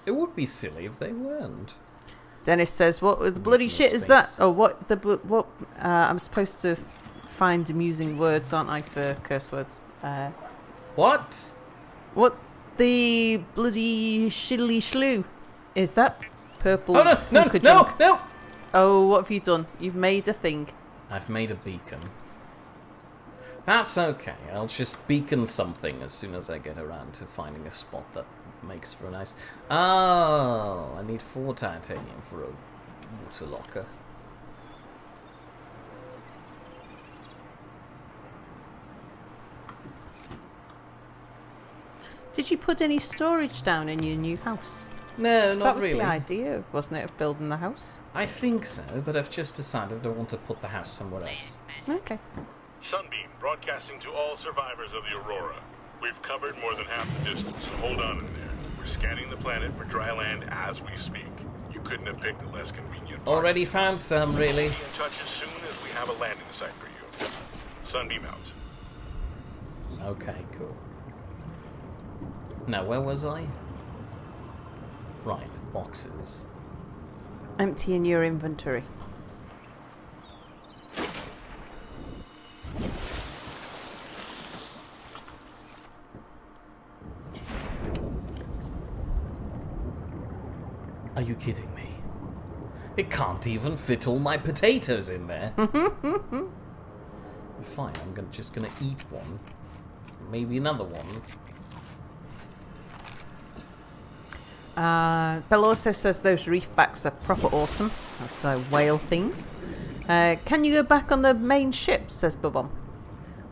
S1: It would be silly if they weren't.
S2: Dennis says, what the bloody shit is that? Oh, what, I'm supposed to find amusing words, aren't I, for curse words?
S1: What?
S2: What the bloody shiddly shloo is that? Purple
S1: Oh, no!
S2: hookah junk.
S1: No!
S2: Oh, what have you done? You've made a thing.
S1: I've made a beacon. That's okay. I'll just beacon something as soon as I get around to finding a spot that makes for a nice... Oh, I need 4 titanium for a water locker.
S2: Did you put any storage down in your new house?
S1: No,
S2: 'Cause
S1: not
S2: that was
S1: really.
S2: the idea, wasn't it, of building the house?
S1: I think so, but I've just decided I want to put the house somewhere else.
S2: Okay.
S4: Sunbeam broadcasting to all survivors of the Aurora. We've covered more than half the distance, so hold on in there. We're scanning the planet for dry land as we speak. You couldn't have picked a less convenient part.
S1: Already found some, really.
S4: Be in touch as soon as we have a landing site for you. Sunbeam out.
S1: Okay, cool. Now, where was I? Right, boxes.
S2: Emptying your inventory.
S1: Are you kidding me? It can't even fit all my potatoes in there. Fine, I'm just gonna eat one. Maybe another one.
S2: Bella also says those reef backs are proper awesome. That's the whale things. Can you go back on the main ship, says Bubom.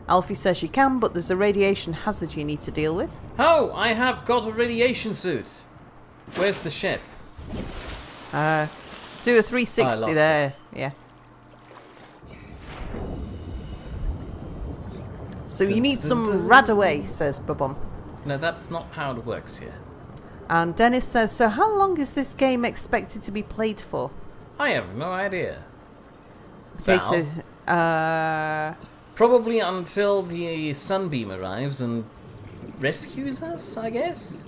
S2: Alfie says you can, but there's a radiation hazard you need to deal with.
S1: Oh, I have got a radiation suit. Where's the ship?
S2: Do a 360
S1: lost
S2: there.
S1: it.
S2: Yeah. So you need some radaway, says Bubom.
S1: No, that's not how it works here.
S2: And Dennis says, so how long is this game expected to be played for?
S1: I have no idea.
S2: Potato.
S1: Probably until the Sunbeam arrives and rescues us, I guess?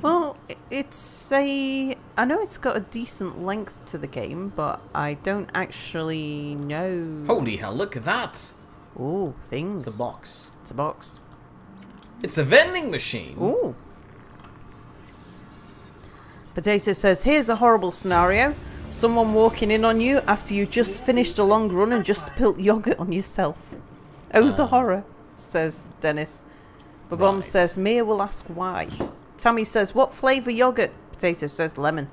S2: Well, it's I know it's got a decent length to the game, but I don't actually know.
S1: Holy hell, look at that!
S2: Ooh, things.
S1: It's a box.
S2: It's a box.
S1: It's a vending machine!
S2: Ooh. Potato says, here's a horrible scenario. Someone walking in on you after you just finished a long run and just spilt yogurt on yourself. Oh, the horror, says Dennis. Babom
S1: Right.
S2: says, Mia will ask why. Tammy says, what flavour yogurt? Potato says, lemon.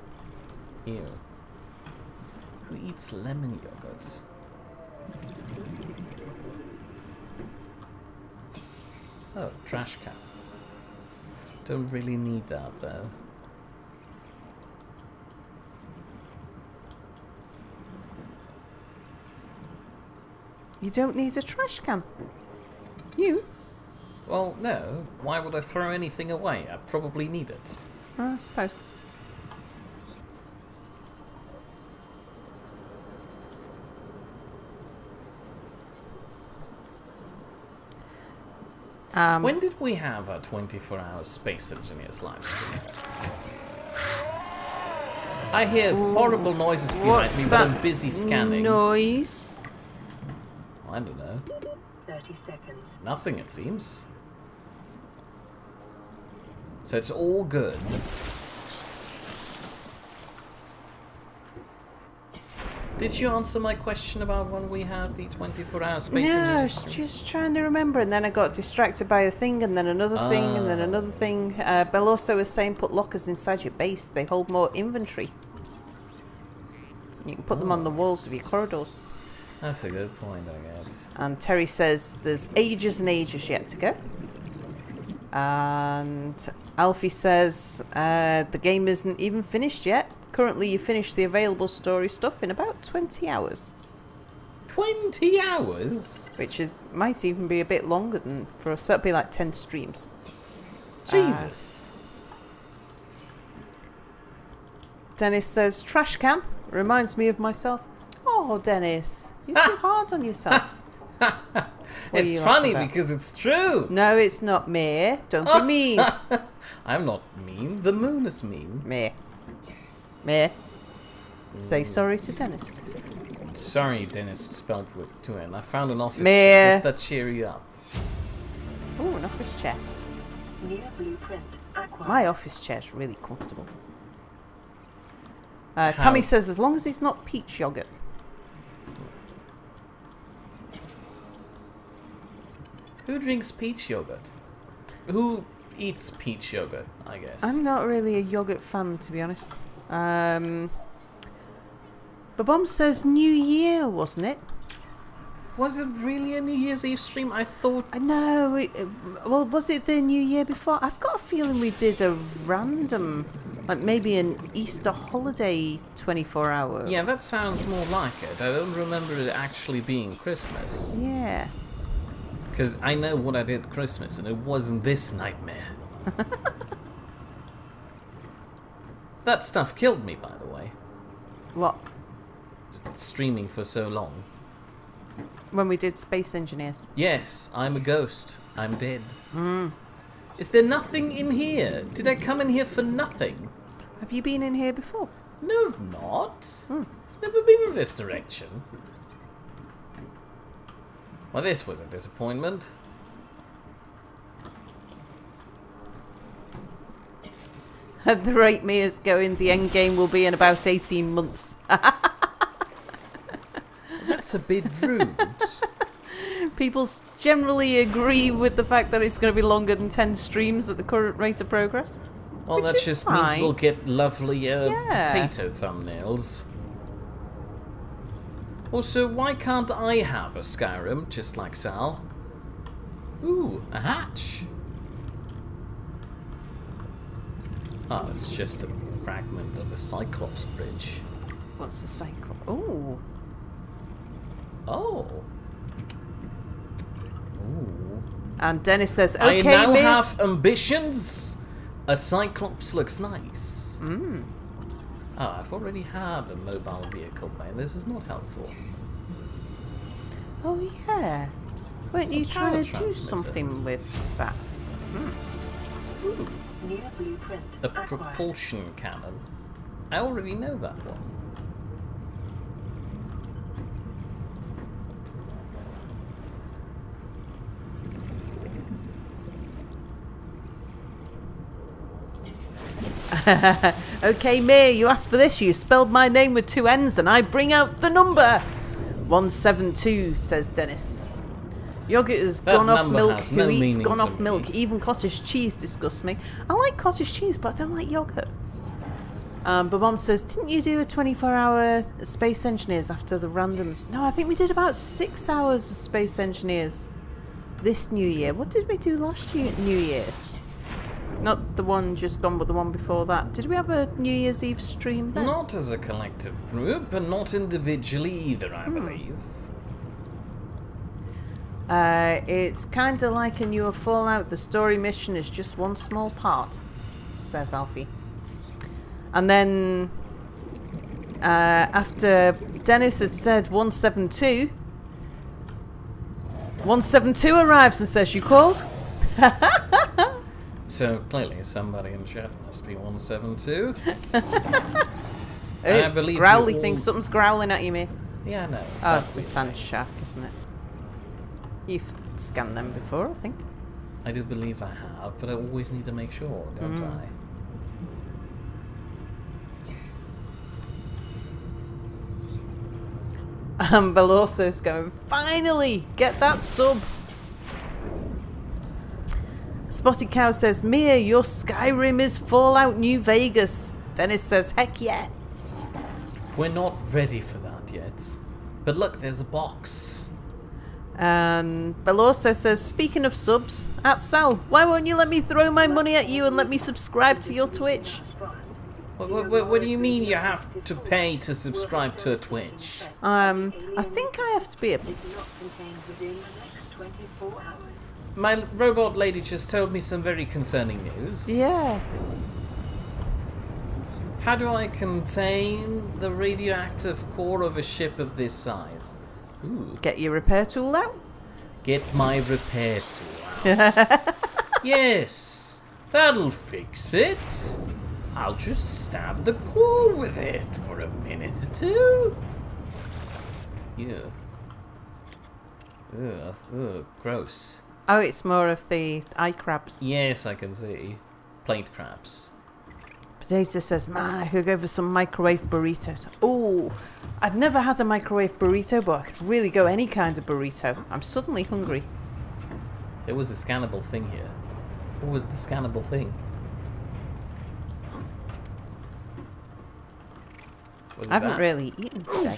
S1: Ew. Who eats lemon yogurt? Oh, trash can. Don't really need that, though.
S2: You don't need a trash can. You?
S1: Well, no. Why would I throw anything away? I probably need it.
S2: I suppose.
S1: When did we have our 24-hour Space Engineers live stream? I hear horrible noises behind me, but I'm busy scanning.
S2: Noise.
S1: I don't know.
S3: 30 seconds.
S1: Nothing, it seems. So it's all good. Did you answer my question about when we had the 24-hour Space
S2: No, I
S1: Engineers
S2: was
S1: stream?
S2: just trying to remember, and then I got distracted by a thing, and then another thing, and then another thing. Bell also was saying put lockers inside your base. They hold more inventory. You can put them on the walls of your corridors.
S1: That's a good point, I guess.
S2: And Terry says there's ages and ages yet to go. And Alfie says the game isn't even finished yet. Currently, you finish the available story stuff in about 20 hours.
S1: 20 hours?
S2: Which might even be a bit longer than for us. That'd be like 10 streams.
S1: Jesus.
S2: Dennis says, trash can. Reminds me of myself. Oh, Dennis, you're too hard on yourself.
S1: It's funny because it's true.
S2: No, it's not me. Don't be mean.
S1: I'm not mean. The moon is mean.
S2: Me. Me. Say sorry to Dennis.
S1: Sorry, Dennis, spelled with two N. I found an office
S2: Meh.
S1: chair. Does that cheer you up?
S2: Oh, an office chair.
S3: New blueprint acquired.
S2: My office chair's really comfortable. Tommy says, as long as it's not peach yogurt.
S1: Who drinks peach yogurt? Who eats peach yogurt, I guess?
S2: I'm not really a yogurt fan, to be honest. Babom says New Year, wasn't it?
S1: Was it really a New Year's Eve stream? I thought...
S2: No, well, was it the New Year before? I've got a feeling we did a random, like maybe an Easter holiday 24-hour.
S1: Yeah, that sounds more like it. I don't remember it actually being Christmas.
S2: Yeah.
S1: Because I know what I did at Christmas, and it wasn't this nightmare. That stuff killed me, by the way.
S2: What?
S1: Streaming for so long.
S2: When we did Space Engineers.
S1: Yes, I'm a ghost. I'm dead. Is there nothing in here? Did I come in here for nothing?
S2: Have you been in here before?
S1: No, I've not. I've never been in this direction. Well, this was a disappointment.
S2: At the rate Mia's going, the end game will be in about 18 months.
S1: That's a bit rude.
S2: People generally agree with the fact that it's going to be longer than 10 streams at the current rate of progress.
S1: Well,
S2: Which
S1: that
S2: is
S1: just
S2: fine.
S1: means we'll get lovely
S2: Yeah.
S1: potato thumbnails. Also, why can't I have a Skyrim just like Sal? Ooh, a hatch. Oh, it's just a fragment of a Cyclops bridge.
S2: What's the cycle? Oh.
S1: Oh. Ooh.
S2: And Dennis says, okay,
S1: I now
S2: Mia.
S1: have ambitions. A Cyclops looks nice. Oh, I've already had a mobile vehicle, man. This is not helpful.
S2: Oh, yeah. Weren't you
S1: A
S2: trying
S1: power
S2: to do
S1: transmitter.
S2: something with that?
S1: Ooh.
S3: New blueprint
S1: A
S3: acquired.
S1: propulsion cannon. I already know that one.
S2: Okay, Mia, you asked for this. You spelled my name with 2 N's and I bring out the number. 172, says Dennis. Yogurt has
S1: That
S2: gone off
S1: number
S2: milk.
S1: has
S2: Who
S1: no
S2: eats
S1: meaning
S2: gone
S1: to
S2: off
S1: me.
S2: milk? Even cottage cheese disgusts me. I like cottage cheese, but I don't like yogurt. But Mom says, didn't you do a 24-hour Space Engineers after the randoms? No, I think we did about 6 hours of Space Engineers this New Year. What did we do last New Year? Not the one just gone, but the one before that. Did we have a New Year's Eve stream then?
S1: Not as a collective group, and not individually either, I believe.
S2: It's kind of like a newer Fallout. The story mission is just one small part, says Alfie. And then, after Dennis had said 172, 172 arrives and says, "You called?"
S1: So clearly somebody in chat must be 172.
S2: I
S1: believe
S2: Growly
S1: you all-
S2: thinks something's growling at you, mate.
S1: Yeah, no. It's
S2: Oh,
S1: not
S2: it's a
S1: really.
S2: sand shark, isn't it? You've scanned them before, I think.
S1: I do believe I have, but I always need to make sure, don't I?
S2: Belorso's going, finally, get that sub. Spotted Cow says, Mia, your Skyrim is Fallout New Vegas. Dennis says, heck yeah.
S1: We're not ready for that yet. But look, there's a box.
S2: And Belorso says, speaking of subs, at Sal, why won't you let me throw my money at you and let me subscribe to your Twitch?
S1: What do you mean you have to pay to subscribe to a Twitch?
S2: I think I have to be a...
S1: My robot lady just told me some very concerning news.
S2: Yeah.
S1: How do I contain the radioactive core of a ship of this size? Ooh.
S2: Get your repair tool out.
S1: Get my repair tool out. Yes, that'll fix it. I'll just stab the core with it for a minute or two. Yeah. Ugh, gross.
S2: Oh, it's more of the eye crabs.
S1: Yes, I can see. Plate crabs.
S2: Potato says, man, I could go for some microwave burritos. Oh, I've never had a microwave burrito, but I could really go any kind of burrito. I'm suddenly hungry.
S1: There was a scannable thing here. What was the scannable thing? Was it
S2: I haven't
S1: that?
S2: really eaten today.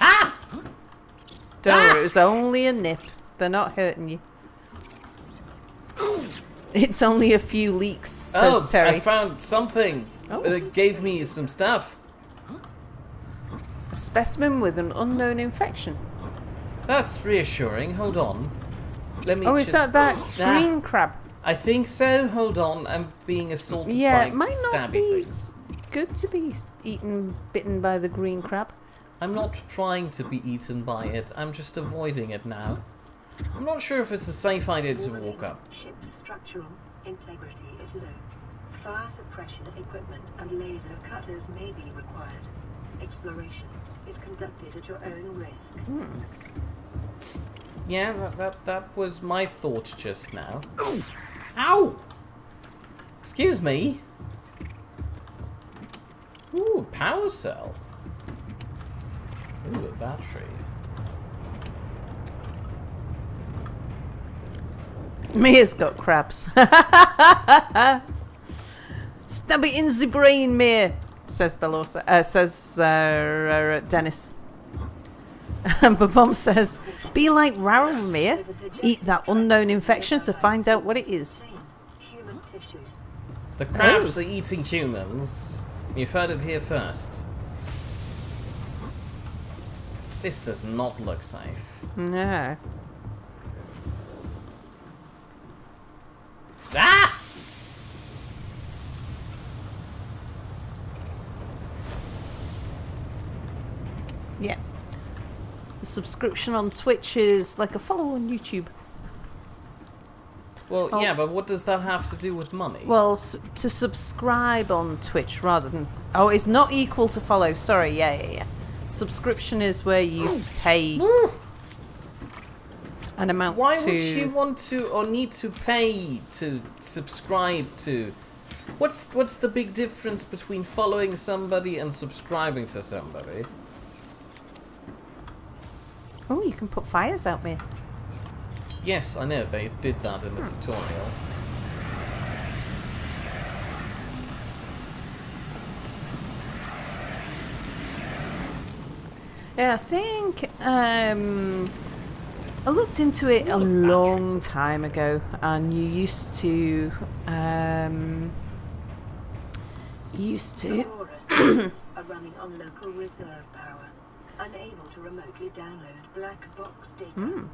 S2: Don't worry, it was only a nip. They're not hurting you. It's only a few leaks, says Terry.
S1: I found something.
S2: Oh.
S1: It gave me some stuff.
S2: A specimen with an unknown infection.
S1: That's reassuring. Hold on. Let me
S2: Oh,
S1: just...
S2: is that
S1: Ah,
S2: green crab?
S1: I think so. Hold on. I'm being assaulted
S2: Yeah,
S1: by
S2: it might not
S1: stabby
S2: be
S1: things.
S2: good to be bitten by the green crab.
S1: I'm not trying to be eaten by it. I'm just avoiding it now. I'm not sure if it's a safe idea to walk up.
S3: Ship's structural integrity is low. Fire suppression equipment and laser cutters may be required. Exploration is conducted at your own risk.
S1: Yeah, that was my thought just now. Ow! Excuse me. Ooh, power cell. Ooh, a battery.
S2: Mia's got crabs. Stab it in the brain, Mia, says Belorsa. Dennis. And Babom says, be like Raoul, Mia. Eat that unknown infection to find out what it is.
S3: Human tissues.
S1: The crabs are eating humans. You've heard it here first. This does not look safe.
S2: No.
S1: Ah!
S2: Yeah. The subscription on Twitch is like a follow on YouTube.
S1: Well,
S2: Oh.
S1: yeah, but what does that have to do with money?
S2: Well, to subscribe on Twitch rather than... Oh, it's not equal to follow. Sorry, yeah. Subscription is where you pay an amount
S1: Why
S2: to...
S1: would you want to or need to pay to subscribe to? What's the big difference between following somebody and subscribing to somebody?
S2: Oh, you can put fires out, man.
S1: Yes, I know, they did that in the tutorial.
S2: Yeah, I think I looked into it a long time ago, and you used to
S3: Aurora systems are running on local reserve power, unable to remotely download black box data.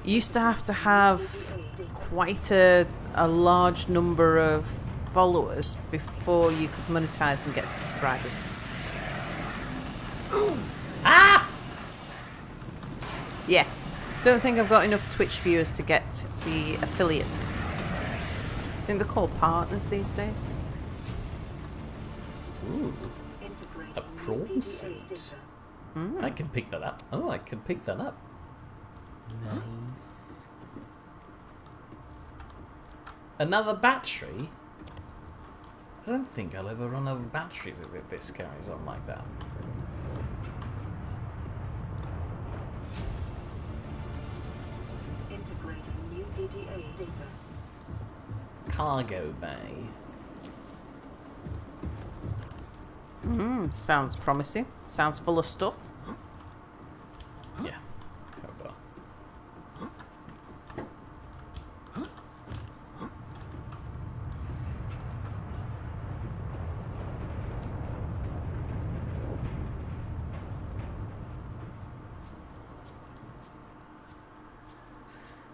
S2: You used to have quite a large number of followers before you could monetize and get subscribers.
S1: Ah!
S2: Yeah. Don't think I've got enough Twitch viewers to get the affiliates. I think they're called partners these days.
S1: Ooh,
S3: Integrating
S1: a prawn
S3: PDA
S1: suit.
S3: data.
S1: I can pick that up. Oh, I can pick that up. Nice. Another battery? I don't think I'll ever run out of batteries if this carries on like that.
S3: Integrating new PDA data.
S1: Cargo bay.
S2: Sounds promising. Sounds full of stuff.
S1: Yeah. Hold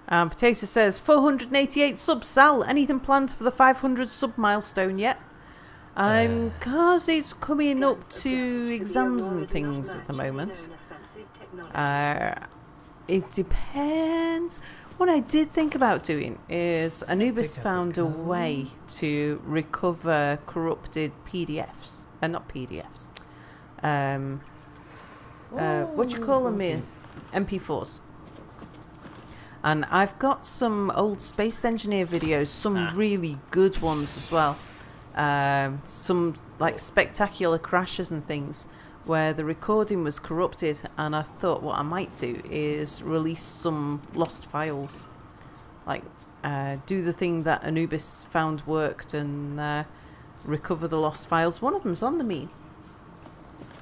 S1: on.
S2: Potato says 488 subs. Sal, anything planned for the 500 sub milestone yet? Cause it's coming up to exams and things at the moment. It depends. What I did think about doing is Anubis found a way to recover corrupted PDFs. Not PDFs. What you call them here? MP4s. And I've got some old Space Engineer videos, some really good ones as well. Some like spectacular crashes and things where the recording was corrupted, and I thought what I might do is release some lost files. Like, do the thing that Anubis found worked and recover the lost files. One of them's on the mean.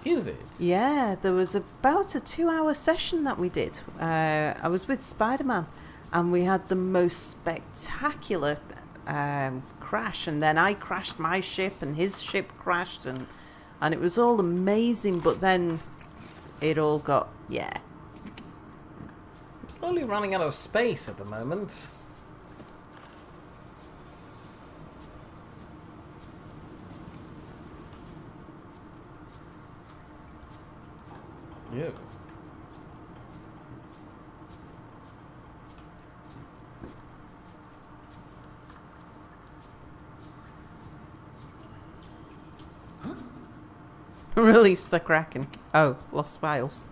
S1: Is it?
S2: Yeah, there was about a 2-hour session that we did. I was with Spider-Man, and we had the most spectacular crash, and then I crashed my ship, and his ship crashed, and it was all amazing, but then it all got, yeah.
S1: I'm slowly running out of space at the moment. Yeah.
S2: Release the Kraken. Oh, lost files.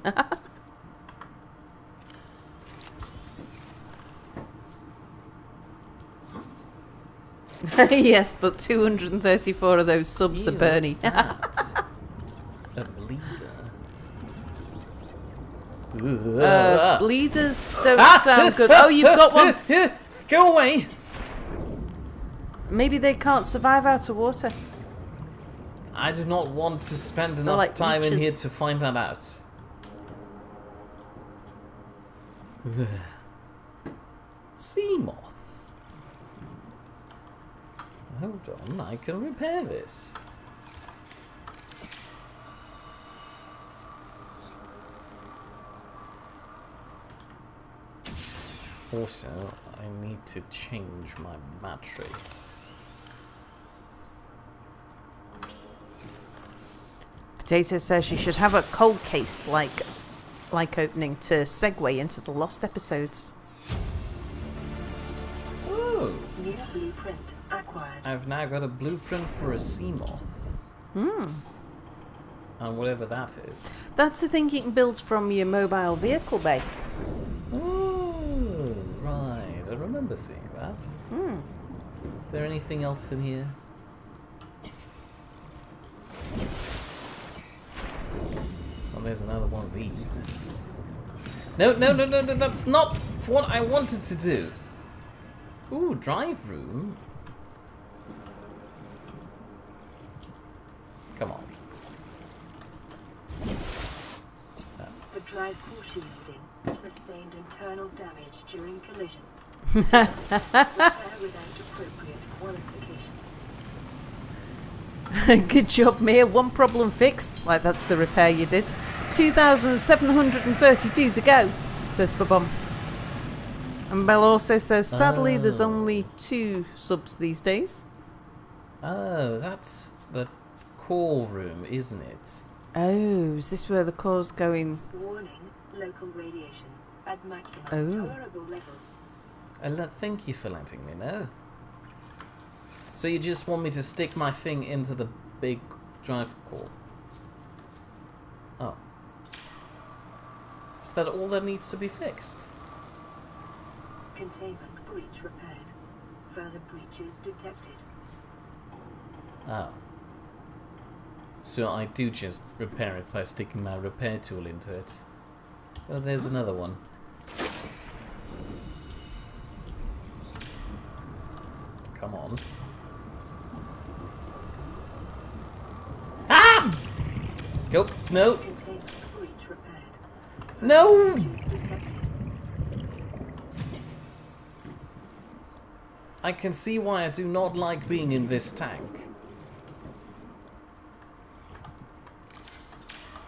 S2: Yes, but 234 of those subs are Bernie.
S1: A bleeder.
S2: Bleeders don't sound good. Oh, you've got one.
S1: Go away.
S2: Maybe they can't survive out of water.
S1: I do not want to spend enough
S2: like
S1: time in
S2: leeches.
S1: here to find that out. Sea moth. Hold on, I can repair this. Also, I need to change my battery.
S2: Potato says you should have a cold case like opening to segue into the lost episodes.
S1: Oh,
S3: New blueprint acquired.
S1: I've now got a blueprint for a sea moth. And whatever that is.
S2: That's the thing you can build from your mobile vehicle bay.
S1: Oh, right. I remember seeing that. Is there anything else in here? Well, there's another one of these. No, that's not what I wanted to do. Ooh, drive room. Come on.
S3: The Drive core shielding sustained internal damage during collision. Repair without appropriate qualifications.
S2: Good job, Mia. One problem fixed. Like, that's the repair you did. 2,732 to go, says Babum. And Belle also says, sadly, there's only 2 subs these days.
S1: Oh, that's the core room, isn't it?
S2: Oh, is this where the core's going?
S3: Warning, local radiation at maximum tolerable level.
S1: Thank you for letting me know. So you just want me to stick my thing into the big drive core? Oh. Is that all that needs to be fixed?
S3: Containment breach repaired. Further breaches detected.
S1: Oh. So I do just repair it by sticking my repair tool into it. Oh, there's another one. Come on. Ah! Go. No.
S3: Containment breach repaired.
S1: No!
S3: Breaches detected.
S1: I can see why I do not like being in this tank.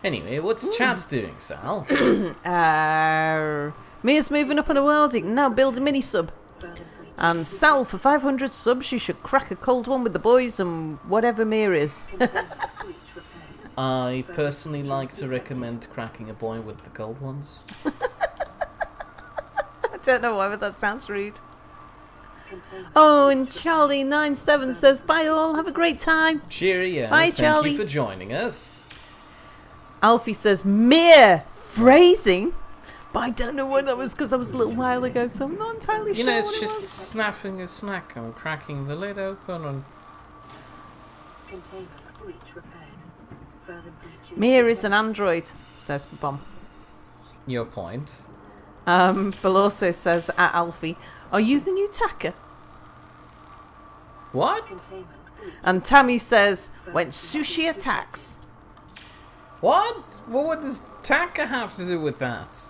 S1: Anyway, what's Chad doing, Sal?
S2: Mia's moving up on a worlding. Now build a mini-sub.
S3: Further breaches
S2: And Sal, for 500 subs, you should crack a cold one with the boys and whatever Mia is.
S3: Containment breach repaired.
S1: I personally like to recommend cracking a boy with the cold ones.
S2: I don't know why, but that sounds rude.
S3: Containment
S2: Oh, and
S3: breach
S2: Charlie97 says, bye all, have a great time.
S1: Cheerio.
S2: Bye,
S1: Thank
S2: Charlie.
S1: you for joining us.
S2: Alfie says, Mia phrasing? But I don't know what that was because that was a little while ago, so I'm not entirely
S1: You
S2: sure
S1: know,
S2: what
S1: it's
S2: it
S1: just
S2: was.
S1: snapping a snack and cracking the lid open and...
S3: Containment breach repaired. Further breaches
S2: Mia is an
S3: detected.
S2: android, says Babom.
S1: Your point.
S2: Bill also says, at Alfie, are you the new Taka?
S1: What?
S3: Containment breach.
S2: And Tammy says, when sushi attacks.
S1: What? Well, what does Taka have to do with that?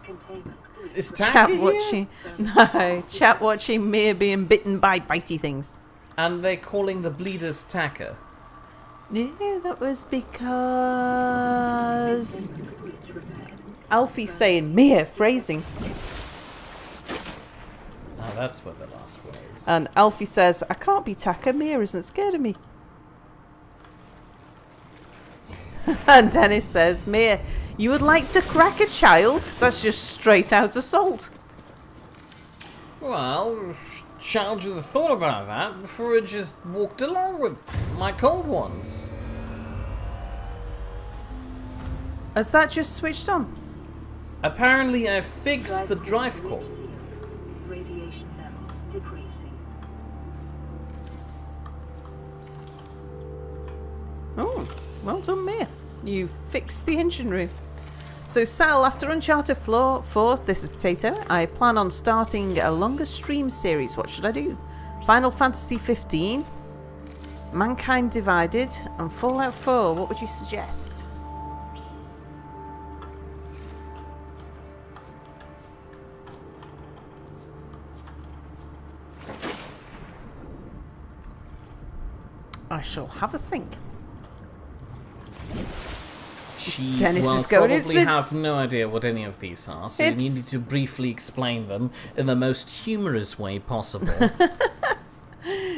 S3: Containment breach.
S1: Is Taka
S2: Chat
S1: here?
S2: watching. No, chat watching Mia being bitten by bitey things.
S1: And they're calling the bleeders Taka.
S2: No, that was because
S3: Containment breach repaired.
S2: Alfie's saying Mia phrasing.
S1: Oh, that's what the last was.
S2: And Alfie says, I can't be Taka, Mia isn't scared of me. And Dennis says, Mia, you would like to crack a child? That's just straight out assault.
S1: Well, child should have thought about that before it just walked along with my cold ones.
S2: Has that just switched on?
S1: Apparently I fixed the drive core.
S3: breach sealed. Radiation levels decreasing.
S2: Oh, well done, Mia. You fixed the engine room. So, Sal, after Uncharted 4, this is Potato, I plan on starting a longer stream series. What should I do? Final Fantasy 15, Mankind Divided, and Fallout 4. What would you suggest? I shall have a think.
S1: She
S2: Dennis
S1: will
S2: is going,
S1: probably
S2: "It's a-"
S1: have no idea what any of these are, so you need
S2: It's-
S1: to briefly explain them in the most humorous way possible.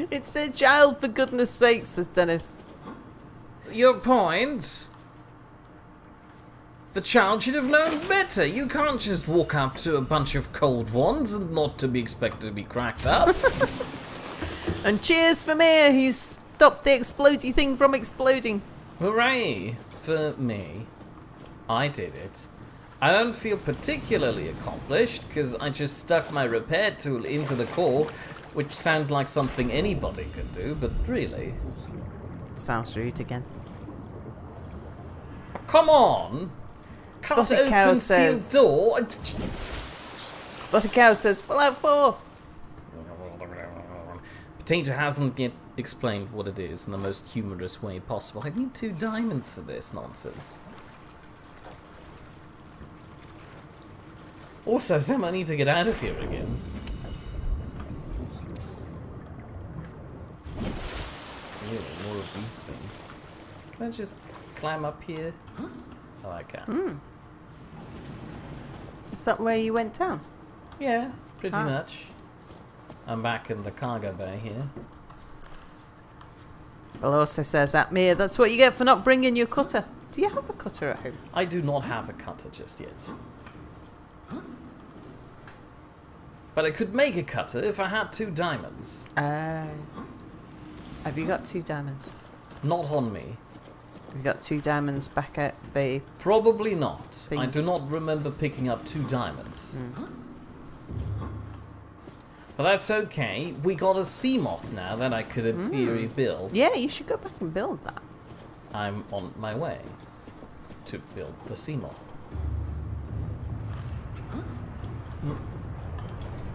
S2: It's a child, for goodness sake, says Dennis.
S1: Your point? The child should have known better. You can't just walk up to a bunch of cold ones and not to be expected to be cracked up.
S2: And cheers for Mia, who's stopped the explodey thing from exploding.
S1: Hooray for me. I did it. I don't feel particularly accomplished because I just stuck my repair tool into the core, which sounds like something anybody could do, but really...
S2: Sounds rude again.
S1: Come on! Can't
S2: Spotted Cow
S1: open
S2: says-
S1: sealed door.
S2: Spotted Cow says, Fallout 4.
S1: Potato hasn't yet explained what it is in the most humorous way possible. I need 2 diamonds for this nonsense. Also, Sam, I need to get out of here again. Ew, more of these things. Can I just climb up here? Oh, I can.
S2: Is that where you went down?
S1: Yeah, pretty much. I'm back in the cargo bay here.
S2: Well, also says that, Mia, that's what you get for not bringing your cutter. Do you have a cutter at home?
S1: I do not have a cutter just yet. But I could make a cutter if I had 2 diamonds.
S2: Have you got 2 diamonds?
S1: Not on me.
S2: Have you got 2 diamonds back at the...
S1: Probably not.
S2: Thing.
S1: I do not remember picking up 2 diamonds. But that's okay. We got a sea moth now that I could in theory build.
S2: Yeah, you should go back and build that.
S1: I'm on my way to build the sea moth.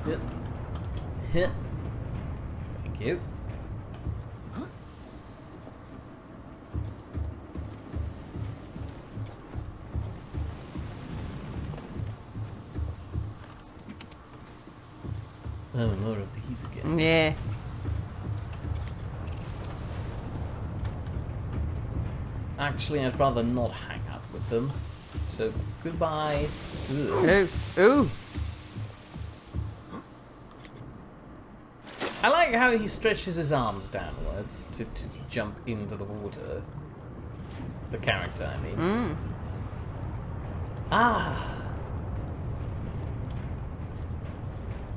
S1: Thank you. Oh, more of these again.
S2: Yeah.
S1: Actually, I'd rather not hang out with them. So, goodbye. Ugh.
S2: Ooh. Ooh.
S1: I like how he stretches his arms downwards to jump into the water. The character, I mean. Ah.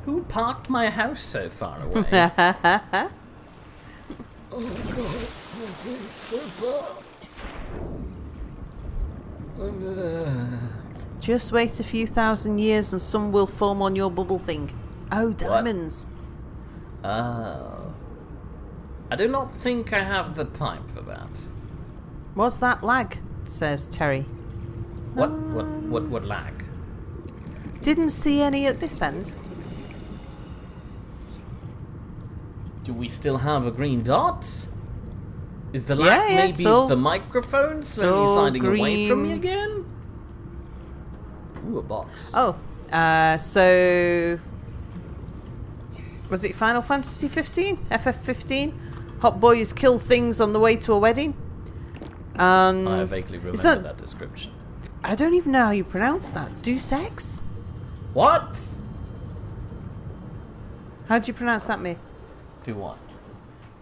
S1: Who parked my house so far away? Oh god, my thing's so far.
S2: Just wait a few thousand years and some will form on your bubble thing. Oh, diamonds.
S1: Oh. I do not think I have the time for that.
S2: What's that lag? Says Terry.
S1: What lag?
S2: Didn't see any at this end.
S1: Do we still have a green dot? Is the lag
S2: Yeah,
S1: maybe the microphone slowly sliding away from me
S2: green.
S1: again? Ooh, a box.
S2: Oh, so was it Final Fantasy 15? FF15? Hot boys kill things on the way to a wedding.
S1: I vaguely remember that description.
S2: I don't even know how you pronounce that. Deus Ex?
S1: What?
S2: How do you pronounce that, me?
S1: Do what?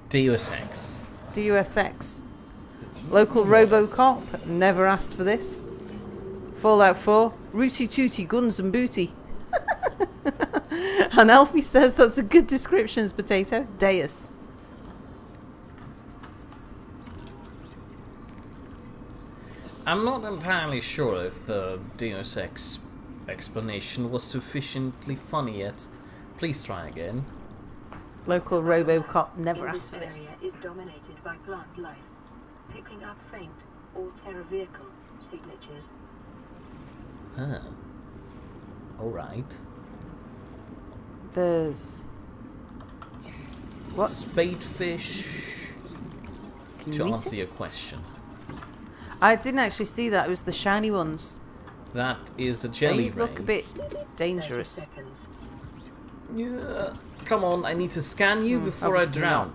S1: Deus Ex.
S2: Deus Ex. Local Robocop. Never asked for this. Fallout 4. Rooty tooty guns and booty. And Alfie says that's a good description, potato. Deus.
S1: I'm not entirely sure if the Deus Ex explanation was sufficiently funny yet. Please try again.
S2: Local Robocop never asked for
S3: This
S2: this.
S3: area is dominated by plant life, picking up faint all-terror vehicle signatures.
S1: Ah. Alright.
S2: There's... What's...
S1: Spadefish.
S2: Can you
S1: To
S2: eat
S1: answer
S2: it?
S1: your question.
S2: I didn't actually see that. It was the shiny ones.
S1: That is a jelly
S2: They look a
S1: ray.
S2: bit
S3: 30
S2: dangerous.
S3: seconds.
S1: Yeah. Come on, I need to scan you before I
S2: obviously
S1: drown.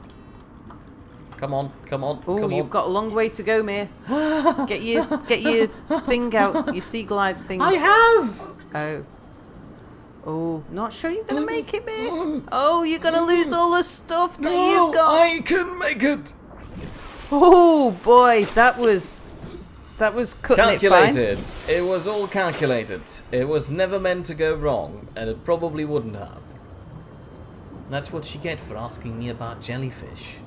S1: Come on, come on,
S2: Oh,
S1: come
S2: you've
S1: on.
S2: got a long way to go, Mir. Get your thing out, your sea glide thing.
S1: I have!
S2: Oh. Oh, not sure you're gonna make it, Mir. Oh, you're gonna lose all the stuff that you've got.
S1: I can make it!
S2: Oh boy, that was cutting
S1: Calculated. It was all calculated. It was never meant to go wrong, and it probably wouldn't have. That's what you get for asking me about jellyfish.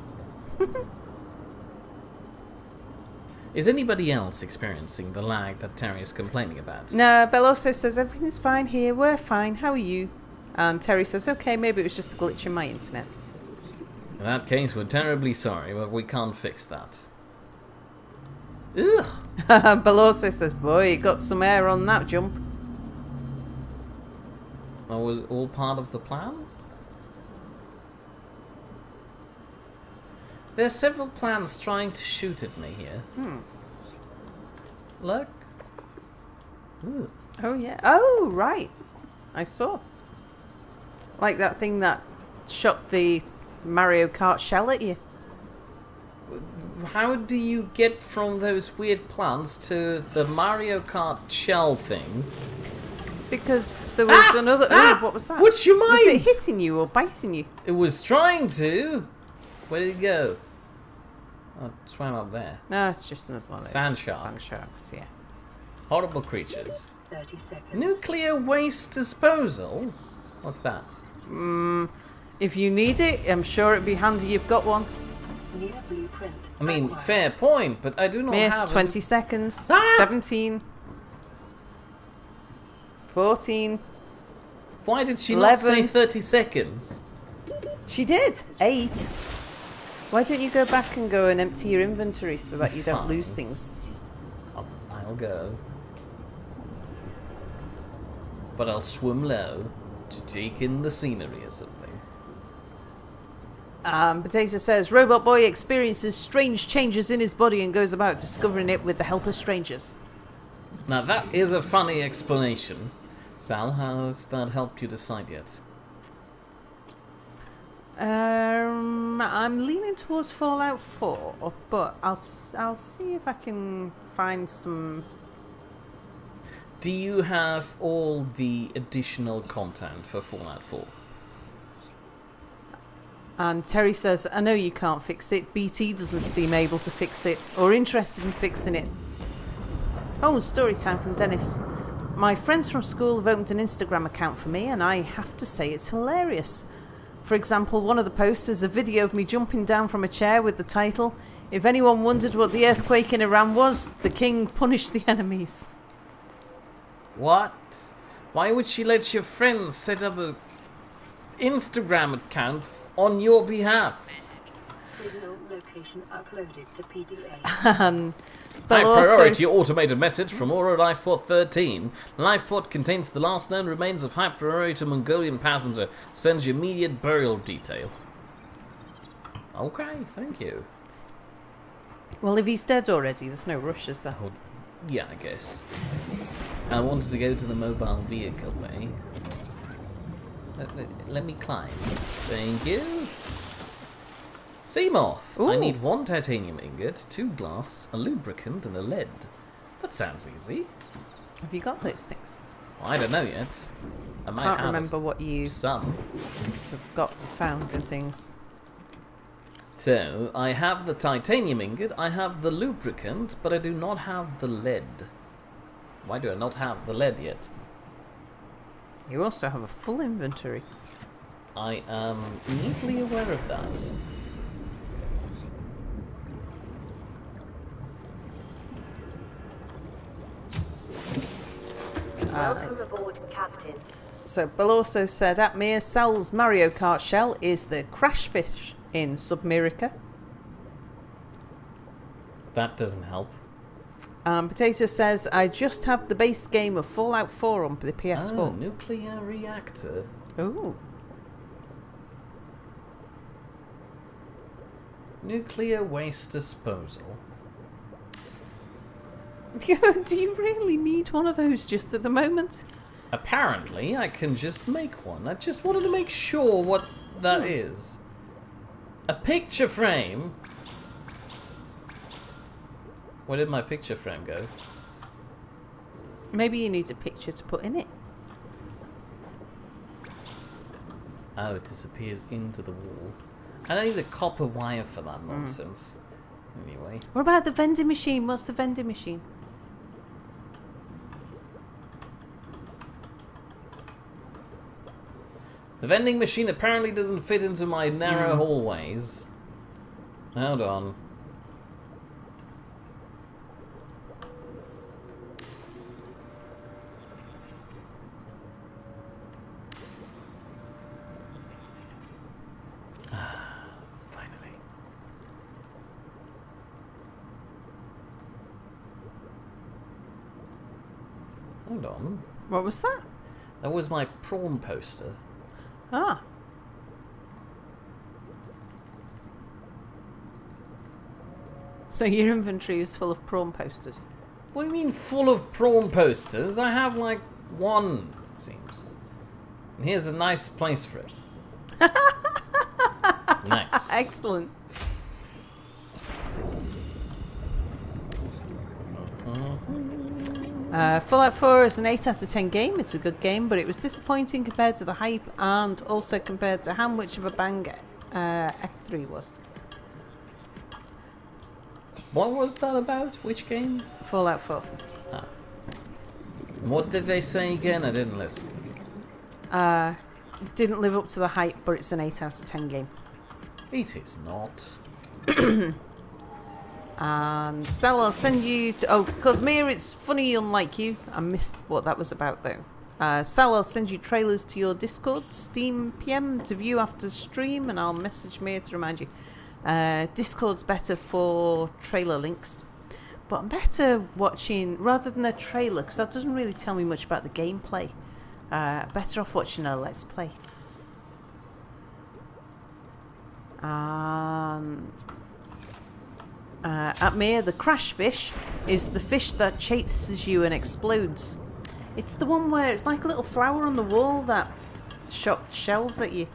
S1: Is anybody else experiencing the lag that Terry is complaining about?
S2: No, Belloso says everything's fine here. We're fine. How are you? And Terry says, okay, maybe it was just a glitch in my internet.
S1: In that case, we're terribly sorry, but we can't fix that. Ugh!
S2: Belloso says, boy, you got some air on that jump.
S1: That was all part of the plan? There are several plans trying to shoot at me here. Look. Ooh.
S2: Oh, yeah. Oh, right. I saw. Like that thing that shot the Mario Kart shell at you.
S1: How do you get from those weird plants to the Mario Kart shell thing?
S2: Because there was another... Oh, what was that?
S1: What's your mind?
S2: Was it hitting you or biting you?
S1: It was trying to. Where did it go? Oh, it swam up there.
S2: No, it's just another one of those
S1: Sand shark.
S2: Sand sharks, yeah.
S1: Horrible creatures.
S3: 30 seconds.
S1: Nuclear waste disposal? What's that?
S2: If you need it, I'm sure it'd be handy you've got one.
S3: Near blueprint.
S1: I mean,
S3: acquired.
S1: fair point, but I do not
S2: Mere
S1: have
S2: 20 seconds.
S1: Ah!
S2: 17. 14.
S1: Why did she
S2: 11.
S1: not say 30 seconds?
S2: She did. 8. Why don't you go back and go and empty your inventory so that you don't
S1: Fine.
S2: lose things?
S1: I'll go. But I'll swim low to take in the scenery or something.
S2: Potato says, Robot Boy experiences strange changes in his body and goes about discovering it with the help of strangers.
S1: Now that is a funny explanation. Sal, has that helped you decide yet?
S2: I'm leaning towards Fallout 4, but I'll see if I can find some...
S1: Do you have all the additional content for Fallout 4?
S2: And Terry says, I know you can't fix it. BT doesn't seem able to fix it or interested in fixing it. Oh, story time from Dennis. My friends from school have opened an Instagram account for me, and I have to say it's hilarious. For example, one of the posts is a video of me jumping down from a chair with the title, If anyone wondered what the earthquake in Iran was, the king punished the enemies.
S1: What? Why would she let your friends set up a Instagram account on your behalf?
S3: Signal location uploaded to PDA.
S2: But
S1: High
S2: also,
S1: priority automated message from Aura Lifeport 13. Lifeport contains the last known remains of high priority Mongolian passenger. Sends you immediate burial detail. Okay, thank you.
S2: well, if he's dead already, there's no rush, is there?
S1: Oh, yeah, I guess. I wanted to go to the mobile vehicle way. Let me climb. Thank you. Seamoth. I
S2: Ooh.
S1: need 1 titanium ingot, 2 glass, a lubricant, and a lead. That sounds easy.
S2: Have you got those things?
S1: Well, I don't know yet. I might
S2: Can't
S1: have
S2: remember what you
S1: some.
S2: have got found and things.
S1: So, I have the titanium ingot, I have the lubricant, but I do not have the lead. Why do I not have the lead yet?
S2: You also have a full inventory.
S1: I am neatly aware of that.
S5: Welcome aboard, Captain.
S2: So Bill also said Atmir Sal's Mario Kart shell is the crash fish in Subnautica.
S1: That doesn't help.
S2: Potato says I just have the base game of Fallout 4 on the
S1: Ah,
S2: PS4.
S1: nuclear reactor.
S2: Ooh.
S1: Nuclear waste disposal.
S2: Do you really need one of those just at the moment?
S1: Apparently, I can just make one. I just wanted to make sure what that is. A picture frame? Where did my picture frame go?
S2: Maybe you need a picture to put in it.
S1: Oh, it disappears into the wall. I don't need a copper wire for that nonsense. Anyway.
S2: What about the vending machine? What's the vending machine?
S1: The vending machine apparently doesn't fit into my narrow hallways. Hold on. Finally. Hold on.
S2: What was that?
S1: That was my prawn poster.
S2: Ah. So your inventory is full of prawn posters.
S1: What do you mean full of prawn posters? I have like one, it seems. And here's a nice place for it. Nice.
S2: Excellent. Fallout 4 is an 8 out of 10 game. It's a good game, but it was disappointing compared to the hype and also compared to how much of a bang Act 3 was.
S1: What was that about? Which game?
S2: Fallout 4.
S1: Ah. What did they say again? I didn't listen.
S2: Didn't live up to the hype, but it's an 8 out of 10 game.
S1: It is not.
S2: And Sal, I'll send you... because Mia, it's funny unlike you. I missed what that was about, though. Sal, I'll send you trailers to your Discord, Steam PM, to view after stream, and I'll message Mia to remind you. Discord's better for trailer links. But I'm better watching, rather than a trailer, because that doesn't really tell me much about the gameplay. Better off watching a Let's Play. And... at Mia, the crash fish is the fish that chases you and explodes. It's the one where it's like a little flower on the wall that shot shells at you.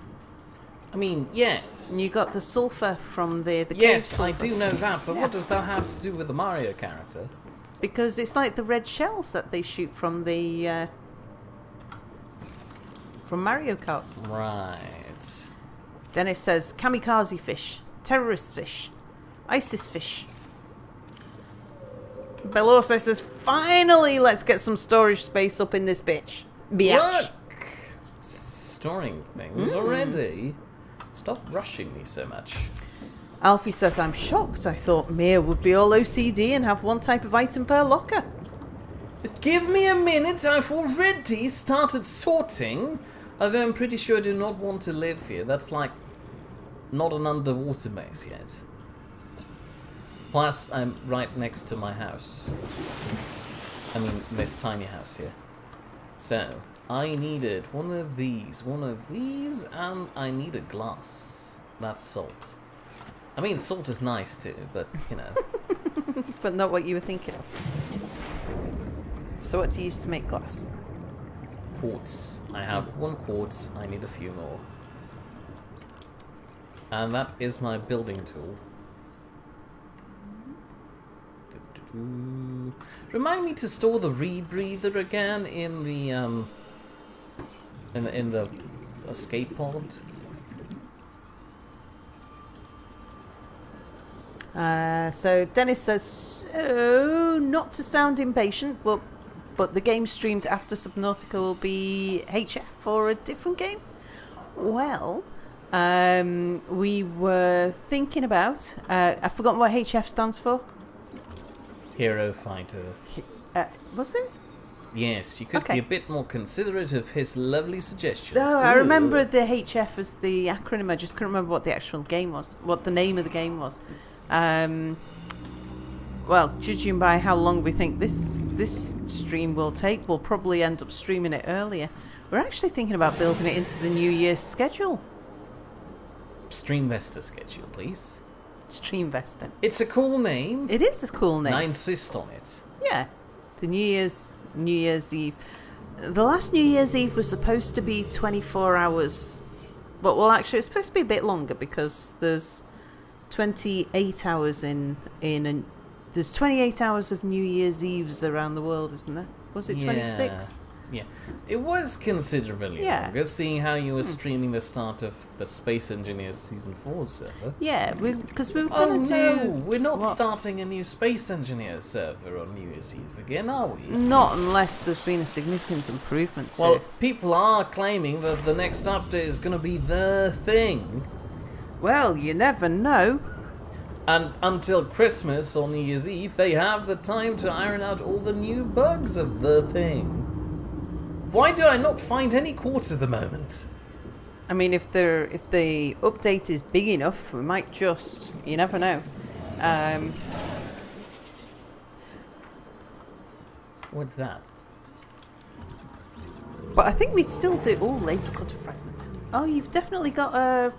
S1: I mean, yes.
S2: And you got the sulfur from the
S1: yes,
S2: cave
S1: I
S2: sulfur.
S1: do know that, but
S2: Yeah.
S1: what does that have to do with the Mario character?
S2: Because it's like the red shells that they shoot from the from Mario Kart.
S1: Right.
S2: Dennis says kamikaze fish, terrorist fish, ISIS fish. Beloso says, finally, let's get some storage space up in this bitch. Biatch.
S1: Look! Storing things already. Stop rushing me so much.
S2: Alfie says, I'm shocked. I thought Mia would be all OCD and have one type of item per locker.
S1: Give me a minute, I've already started sorting. Although I'm pretty sure I do not want to live here. That's like not an underwater base yet. Plus, I'm right next to my house. I mean, this tiny house here. So, I needed one of these, and I need a glass. That's salt. I mean, salt is nice too, but, you know.
S2: But not what you were thinking of. So what do you use to make glass?
S1: Quartz. I have one quartz, I need a few more. And that is my building tool. Remind me to store the rebreather again in the escape pod.
S2: So Dennis says, so not to sound impatient, but the game streamed after Subnautica will be HF or a different game? Well, we were thinking about, I've forgotten what HF stands for.
S1: Hero Fighter.
S2: Was it?
S1: Yes, you could
S2: Okay.
S1: be a bit more considerate of his lovely suggestions.
S2: No, I
S1: Ooh.
S2: remember the HF as the acronym. I just couldn't remember what the actual game was, what the name of the game was. Well, judging by how long we think this stream will take, we'll probably end up streaming it earlier. We're actually thinking about building it into the New Year's schedule.
S1: Streamvester schedule, please.
S2: Streamvesting.
S1: It's a cool name.
S2: It is a cool name.
S1: And I insist on it.
S2: Yeah, the New Year's Eve. The last New Year's Eve was supposed to be 24 hours, but well, actually, it's supposed to be a bit longer because there's 28 hours there's 28 hours of New Year's Eves around the world, isn't there? Was it 26?
S1: Yeah, it was considerably longer, seeing how you were streaming the start of the Space Engineers Season 4 server.
S2: Yeah, because we were
S1: Oh
S2: going to
S1: no,
S2: do...
S1: we're not
S2: What?
S1: starting a new Space Engineers server on New Year's Eve again, are we?
S2: Not unless there's been a significant improvement to
S1: Well,
S2: it.
S1: people are claiming that the next update is going to be the thing.
S2: Well, you never know.
S1: And until Christmas or New Year's Eve, they have the time to iron out all the new bugs of the thing. Why do I not find any quartz at the moment?
S2: I mean, if the update is big enough, we might just... You never know.
S1: What's that?
S2: But I think we'd still do... Oh, laser cutter fragment. Oh, you've definitely got a...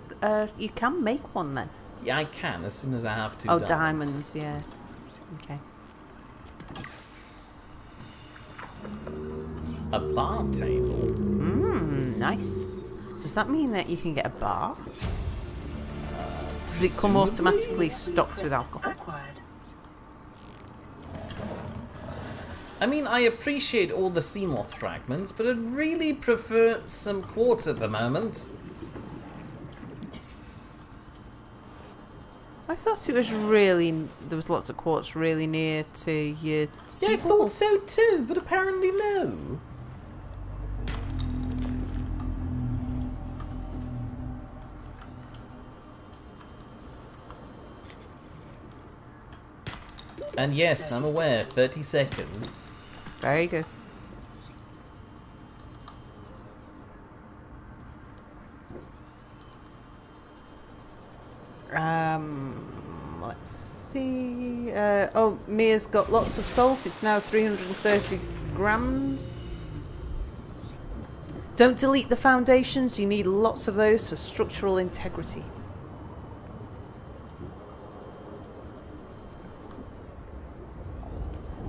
S2: You can make one then.
S1: Yeah, I can, as soon as I have two
S2: diamonds, yeah. Okay.
S1: A bar table?
S2: Nice. Does that mean that you can get a bar? Does it come automatically stocked with alcohol?
S3: Acquired.
S1: I mean, I appreciate all the sea moth fragments, but I'd really prefer some quartz at the moment.
S2: I thought it was really... There was lots of quartz really near to your sea
S1: Yeah, I thought
S2: balls.
S1: so too, but apparently no. And yes, I'm aware, 30 seconds.
S2: Very good. Let's see. Oh, Mia's got lots of salt. It's now 330 grams. Don't delete the foundations. You need lots of those for structural integrity.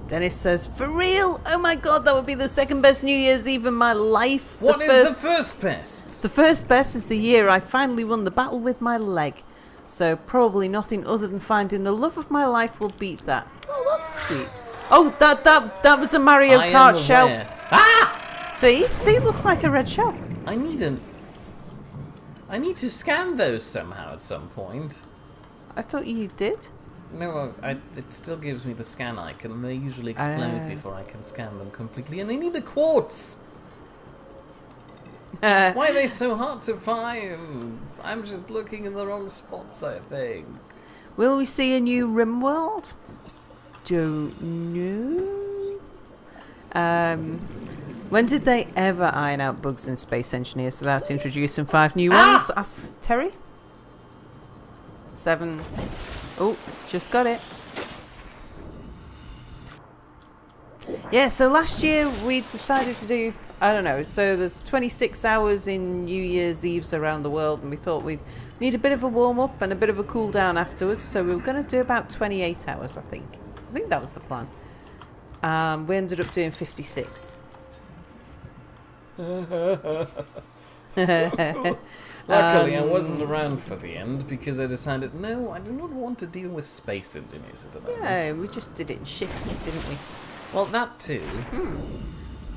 S2: Dennis says, for real? Oh my god, that would be the second best New Year's Eve in my life.
S1: What is the first best?
S2: The first best is the year I finally won the battle with my leg. So probably nothing other than finding the love of my life will beat that. Oh, that's sweet. Oh, that was a Mario Kart shell.
S1: Ah!
S2: See, looks like a red shell.
S1: I need to scan those somehow at some point.
S2: I thought you did.
S1: No, it still gives me the scan icon, and they usually explode before I can scan them completely, and I need a quartz! Why are they so hard to find? I'm just looking in the wrong spots, I think.
S2: Will we see a new RimWorld? Don't know. When did they ever iron out bugs in Space Engineers without introducing 5 new ones? Ask Terry. 7. Oh, just got it. Yeah, so last year we decided to do, I don't know, so there's 26 hours in New Year's Eves around the world, and we thought we'd need a bit of a warm-up and a bit of a cool-down afterwards, so we were going to do about 28 hours, I think. I think that was the plan. We ended up doing 56.
S1: Luckily, I wasn't around for the end because I decided, no, I do not want to deal with Space Engineers at the moment.
S2: Yeah, we just did it in shifts, didn't we?
S1: Well, that too.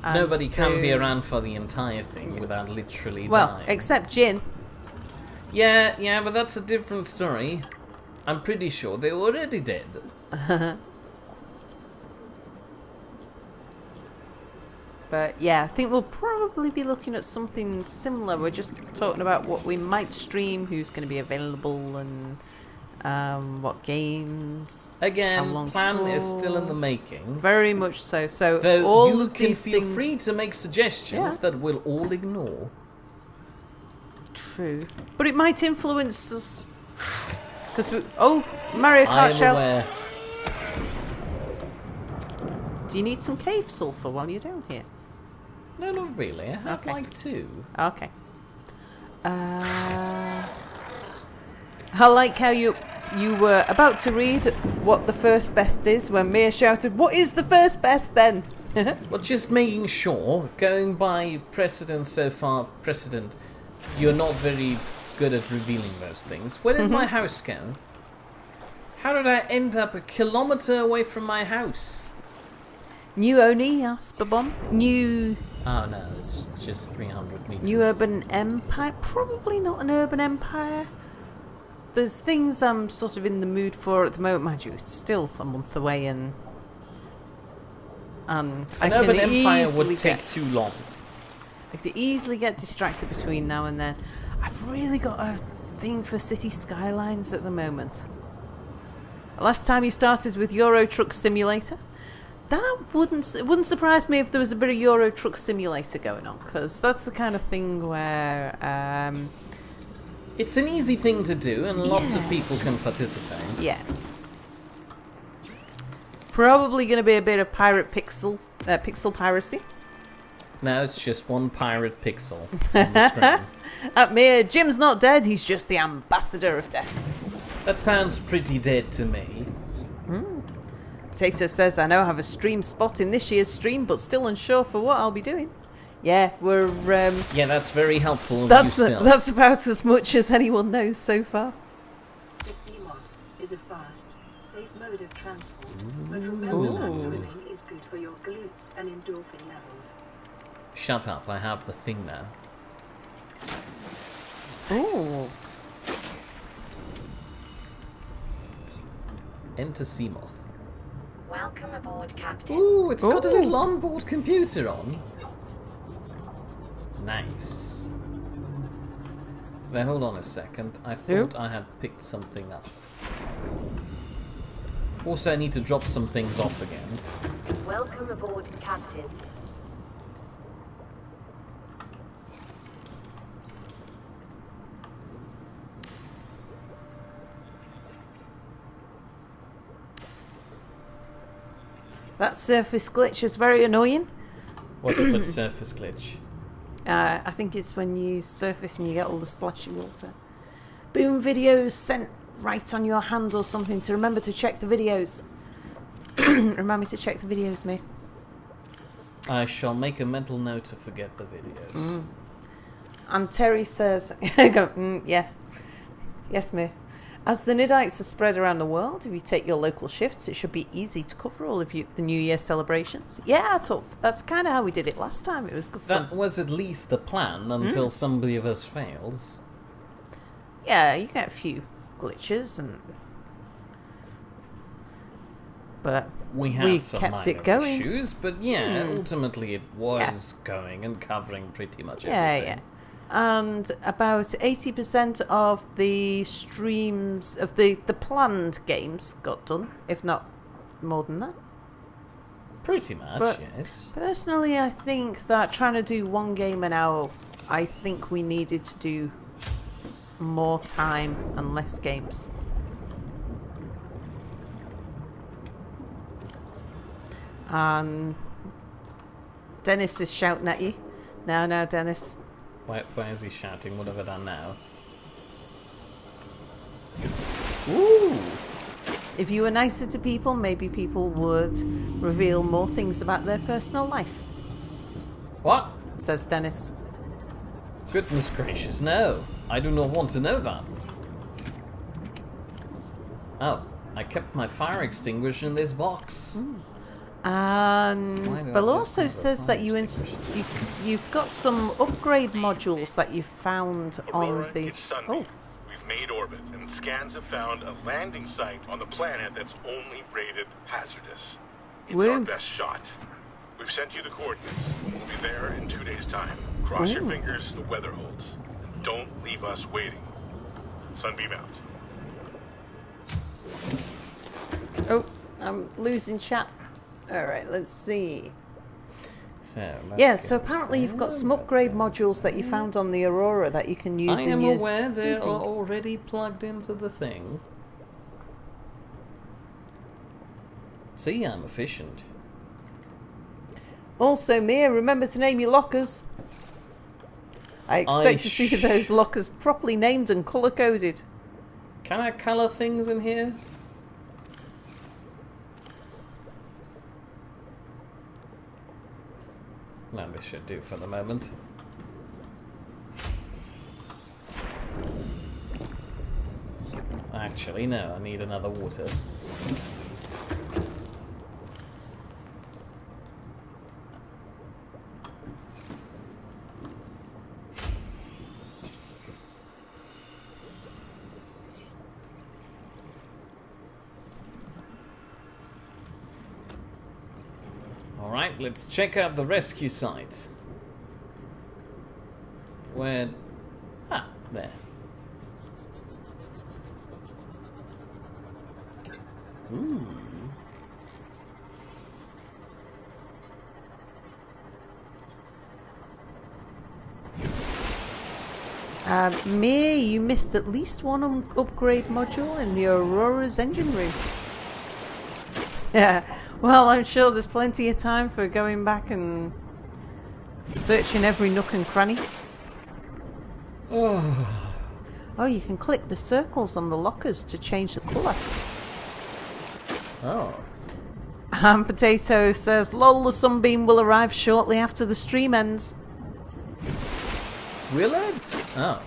S2: And
S1: Nobody can be
S2: so-
S1: around for the entire thing without literally
S2: Well,
S1: dying.
S2: except Jin.
S1: Yeah, but that's a different story. I'm pretty sure they're already dead.
S2: But yeah, I think we'll probably be looking at something similar. We're just talking about what we might stream, who's going to be available, and what games. how
S1: Again,
S2: long
S1: plan
S2: for.
S1: is still in the making.
S2: Very much so. So
S1: Though
S2: all
S1: you
S2: of
S1: can
S2: these
S1: feel
S2: things.
S1: free to make suggestions
S2: Yeah.
S1: that we'll all ignore.
S2: True, but it might influence us. Because Mario
S1: I
S2: Kart
S1: am
S2: shell.
S1: aware.
S2: Do you need some cave sulfur while you're down here?
S1: No, not really. I have
S2: Okay.
S1: like 2.
S2: Okay. I like how you were about to read what the first best is when Mia shouted, "What is the first best then?"
S1: Well, just making sure, going by precedent so far, you're not very good at revealing those things. Where did my house go? How did I end up a kilometre away from my house?
S2: New Oni, Asperbomb. New
S1: Oh no, it's just 300 metres.
S2: New Urban Empire. Probably not an urban empire. There's things I'm sort of in the mood for at the moment, mind you. It's still a month away, and I
S1: An
S2: can
S1: urban empire
S2: easily
S1: would take
S2: get-
S1: too long.
S2: I could easily get distracted between now and then. I've really got a thing for city skylines at the moment. Last time you started with Euro Truck Simulator, it wouldn't surprise me if there was a bit of Euro Truck Simulator going on, because that's the kind of thing where
S1: It's an easy thing to do, and lots of
S2: Yeah.
S1: people can participate.
S2: yeah, probably going to be a bit of pixel piracy.
S1: Now it's just one pirate pixel on the screen.
S2: At me, Jim's not dead. He's just the ambassador of death.
S1: That sounds pretty dead to me.
S2: Tato says, I now have a stream spot in this year's stream, but still unsure for what I'll be doing. Yeah, we're.
S1: Yeah, that's very helpful.
S2: That's about as much as anyone knows so far.
S3: The Seamoth is a fast, safe mode of transport, but remember that swimming is good for your glutes and endorphin levels.
S1: Shut up! I have the thing now.
S2: Ooh.
S1: Enter Seamoth.
S5: Welcome aboard, Captain.
S1: Ooh, it's got a
S2: Ooh.
S1: little onboard computer on. Nice. Now hold on a second. I thought I had picked something up. Also, I need to drop some things off again.
S5: Welcome aboard, Captain.
S2: That surface glitch is very annoying.
S1: What surface glitch?
S2: I think it's when you surface and you get all the splashy water. Boom videos sent right on your hand or something to remember to check the videos. Remind me to check the videos, me.
S1: I shall make a mental note to forget the videos.
S2: And Terry says, yes. Yes, me. As the Nidites are spread around the world, if you take your local shifts, it should be easy to cover all of the New Year celebrations. Yeah, I thought that's kind of how we did it last time. It was good fun.
S1: That was at least the plan until somebody of us fails.
S2: Yeah, you get a few glitches, but
S1: We
S2: we
S1: some
S2: kept
S1: minor
S2: it going.
S1: issues, but yeah, ultimately it was going and covering pretty much everything.
S2: Yeah. And about 80% of the streams of the planned games got done, if not more than that.
S1: Pretty much,
S2: But-
S1: yes.
S2: Personally, I think that trying to do one game an hour, I think we needed to do more time and less games. Dennis is shouting at you. Now, Dennis.
S1: Why is he shouting? What have I done now?
S2: Ooh. If you were nicer to people, maybe people would reveal more things about their personal life,
S1: What?
S2: says Dennis.
S1: Goodness gracious, no. I do not want to know that. Oh, I kept my fire extinguisher in this box.
S2: And
S1: Why do I
S2: Bill
S1: just
S2: also
S1: have a
S2: says that
S1: fire extinguisher?
S2: you've got some upgrade modules that you found
S4: Aurora,
S2: on the...
S4: it's Sunday. We've made orbit, and scans have found a landing site on the planet that's only rated hazardous. It's our
S2: Woo.
S4: best shot. We've sent you the coordinates. We'll be there in 2 days' time. Cross your fingers the weather holds. And don't leave us waiting. Sunbeam out.
S2: Oh, I'm losing chat. Alright, let's see.
S1: So,
S2: Yeah, so apparently you've got some upgrade modules that you found on the Aurora that you can use
S1: I
S2: in
S1: am
S2: your
S1: aware they are
S2: seating.
S1: already plugged into the thing. See, I'm efficient.
S2: Also, Mia, remember to name your lockers. I expect to see those lockers properly named and colour-coded.
S1: Can I colour things in here? No, this should do for the moment. Actually, no, I need another water. Alright, let's check out the rescue site. Where... Ah, there. Ooh.
S2: Mia, you missed at least one upgrade module in the Aurora's engine room. Yeah, well, I'm sure there's plenty of time for going back and searching every nook and cranny. Oh, you can click the circles on the lockers to change the colour.
S1: Oh.
S2: Potato says, lol, the sunbeam will arrive shortly after the stream ends.
S1: Will it? Oh.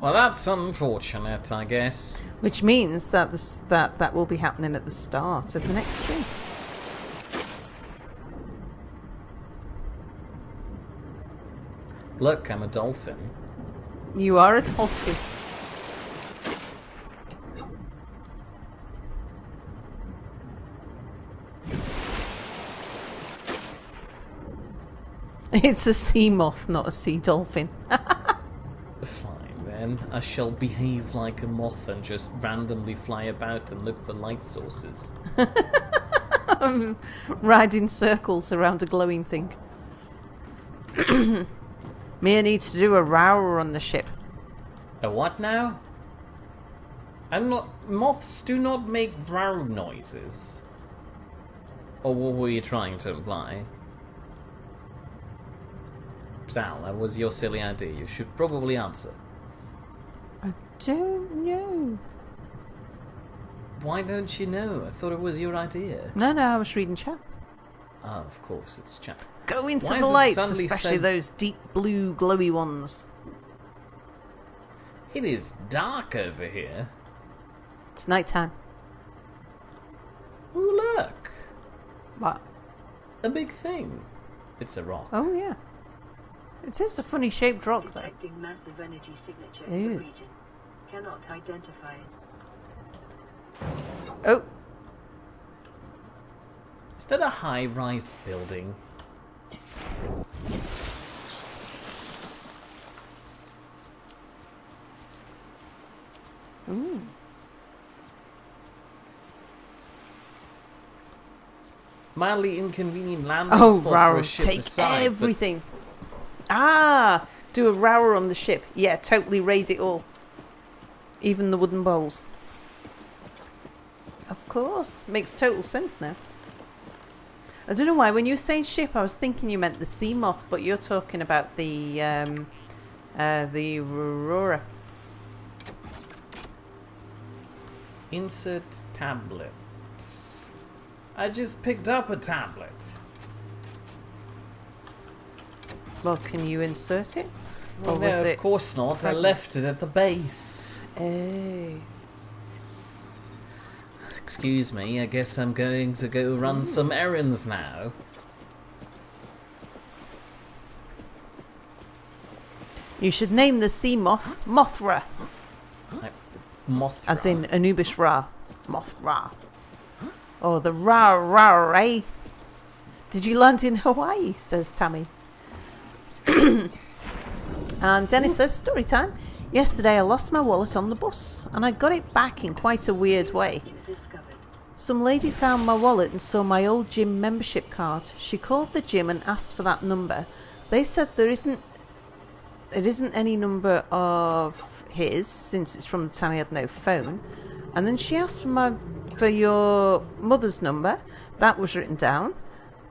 S1: Well, that's unfortunate, I guess.
S2: Which means that that will be happening at the start of the next stream.
S1: Look, I'm a dolphin.
S2: You are a dolphin. It's a sea moth, not a sea dolphin.
S1: Fine, then. I shall behave like a moth and just randomly fly about and look for light sources.
S2: Ride in circles around a glowing thing. Mia needs to do a rower on the ship.
S1: A what now? I'm not... Moths do not make row noises. Or what were you trying to imply? Sal, that was your silly idea. You should probably answer.
S2: I don't know.
S1: Why don't you know? I thought it was your idea.
S2: No, I was reading chat.
S1: Ah, of course, it's chat.
S2: Go into
S1: Why
S2: the
S1: is it
S2: lights,
S1: suddenly
S2: especially
S1: so-
S2: those deep blue glowy ones.
S1: It is dark over here.
S2: It's night time.
S1: Ooh, look!
S2: What?
S1: A big thing. It's a rock.
S2: Oh, yeah. It is a funny shaped rock, though.
S3: Detecting massive energy signature in
S2: Ew.
S3: the region. Cannot identify it.
S2: Oh,
S1: Is that a high-rise building?
S2: ooh.
S1: Mildly inconvenient landing
S2: Oh,
S1: spot for
S2: rower,
S1: a ship
S2: take
S1: aside, but
S2: everything. Ah, do a rower on the ship. Yeah, totally raid it all. Even the wooden bowls. Of course. Makes total sense now. I don't know why, when you were saying ship, I was thinking you meant the sea moth, but you're talking about the Aurora.
S1: Insert tablet. I just picked up a tablet.
S2: Well, can you insert it?
S1: Well,
S2: Or
S1: no,
S2: was
S1: of
S2: it
S1: course not. I
S2: fragment?
S1: left it at the base.
S2: Oh.
S1: Excuse me, I guess I'm going to go run some errands now.
S2: You should name the sea moth Mothra,
S1: Like Mothra.
S2: as in Anubis Ra. Mothra. Oh, the Ra, eh? Did you land in Hawaii? Says Tammy. And Dennis says, story time. Yesterday I lost my wallet on the bus and I got it back in quite a weird way.
S3: Discovered.
S2: Some lady found my wallet and saw my old gym membership card. She called the gym and asked for that number. They said there isn't any number of his since it's from the time he had no phone. And then she asked for your mother's number. That was written down.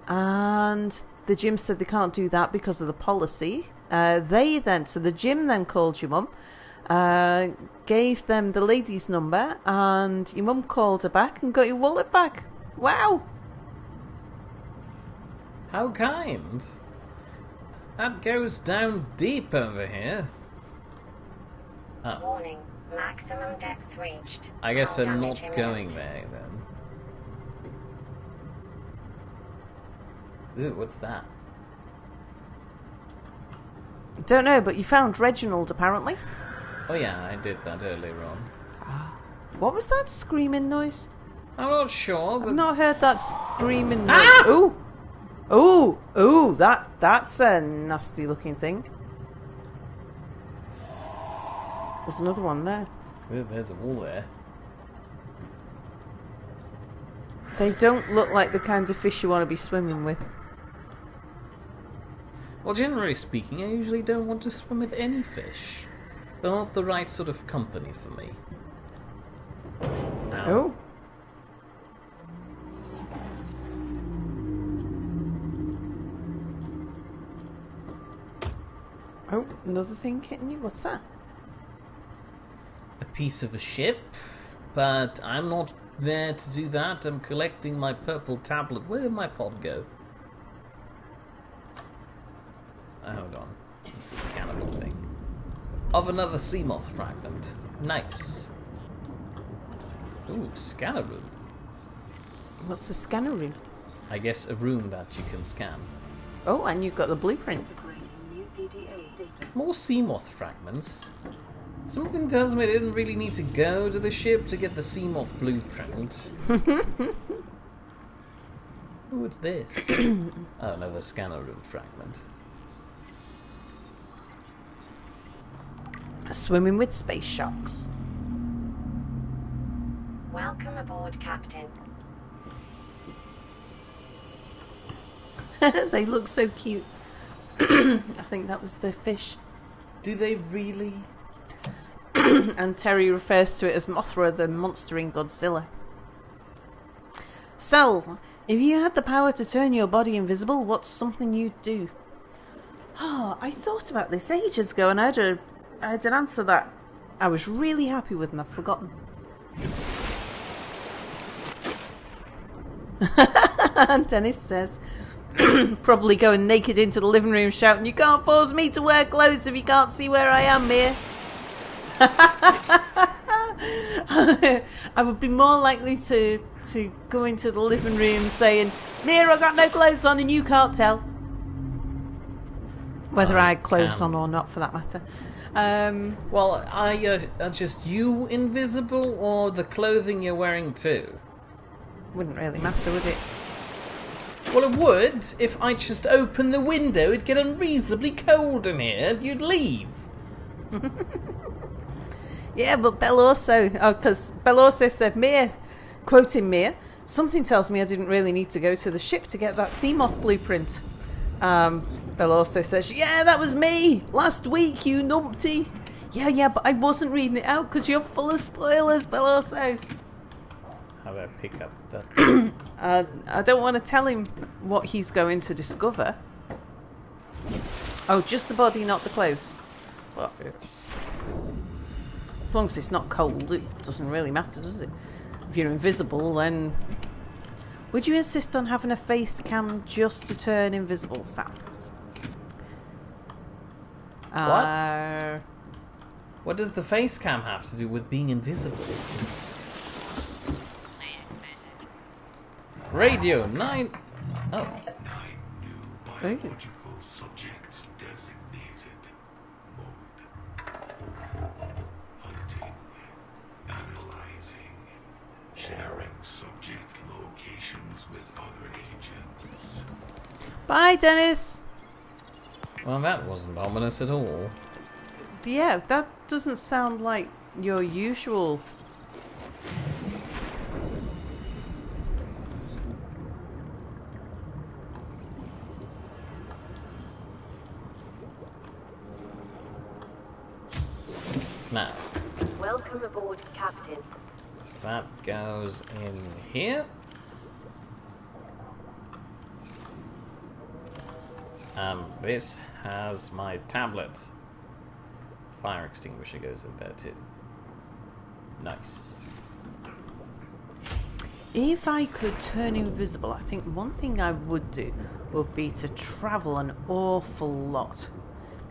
S2: And the gym said they can't do that because of the policy. So the gym then called your mum, gave them the lady's number, and your mum called her back and got your wallet back. Wow.
S1: How kind. That goes down deep over here. Oh,
S5: Warning. Maximum depth reached.
S1: I guess
S5: Hull
S1: I'm not
S5: damage
S1: going
S5: imminent.
S1: there then. Ooh, what's that?
S2: Don't know, but you found Reginald apparently.
S1: Oh yeah, I did that earlier on.
S2: What was that screaming noise?
S1: I'm not sure, but
S2: I've not heard that screaming noise. Ooh! Ooh, that's a nasty looking thing. There's another one there.
S1: Ooh, there's a wall there.
S2: They don't look like the kind of fish you want to be swimming with.
S1: Well, generally speaking, I usually don't want to swim with any fish. They're not the right sort of company for me. Ow.
S2: Oh. Oh, another thing hitting you? What's that?
S1: A piece of a ship, but I'm not there to do that. I'm collecting my purple tablet. Where did my pod go? Oh, hold on. It's a scannable thing. Of another sea moth fragment. Nice. Ooh, scanner room.
S2: What's the scanner room?
S1: I guess a room that you can scan.
S2: Oh, and you've got the blueprint.
S3: Integrating new PDA data.
S1: More sea moth fragments. Something tells me I didn't really need to go to the ship to get the sea moth blueprint. What's this? Oh, another scanner room fragment.
S2: Swimming with space sharks.
S5: Welcome aboard, Captain.
S2: They look so cute. I think that was the fish.
S1: Do they really?
S2: And Terry refers to it as Mothra, the monster in Godzilla. So, if you had the power to turn your body invisible, what's something you'd do? Oh, I thought about this ages ago and I had an answer that I was really happy with and I've forgotten. And Dennis says, probably going naked into the living room shouting, "You can't force me to wear clothes if you can't see where I am, Mia." I would be more likely to go into the living room saying, "Mia, I got no clothes on and you can't tell." Whether I had clothes on or not, for that matter.
S1: Well, are just you invisible, or the clothing you're wearing too?
S2: Wouldn't really matter, would it?
S1: Well, it would. If I just open the window, it'd get unreasonably cold in here, and you'd leave.
S2: Yeah, but Bell also... because Bell also said, Mia, quoting Mia, "Something tells me I didn't really need to go to the ship to get that Seamoth blueprint." Bell also says, "Yeah, that was me. Last week, you numpty." Yeah, but I wasn't reading it out because you're full of spoilers, Bell also.
S1: How do I pick up that?
S2: I don't want to tell him what he's going to discover. Oh, just the body, not the clothes. But it's... as long as it's not cold, it doesn't really matter, does it? If you're invisible, then... Would you insist on having a face cam just to turn invisible, Sam?
S1: What? What does the face cam have to do with being invisible? Radio 9... Oh.
S6: 9 new biological subjects designated. Mode. Hunting. Analyzing. Sharing subject locations with other agents.
S2: Bye, Dennis!
S1: Well, that wasn't ominous at all.
S2: Yeah, that doesn't sound like your usual...
S1: Now,
S5: Welcome aboard, Captain.
S1: that goes in here. This has my tablet. Fire extinguisher goes in there too. Nice.
S2: If I could turn invisible, I think one thing I would do would be to travel an awful lot.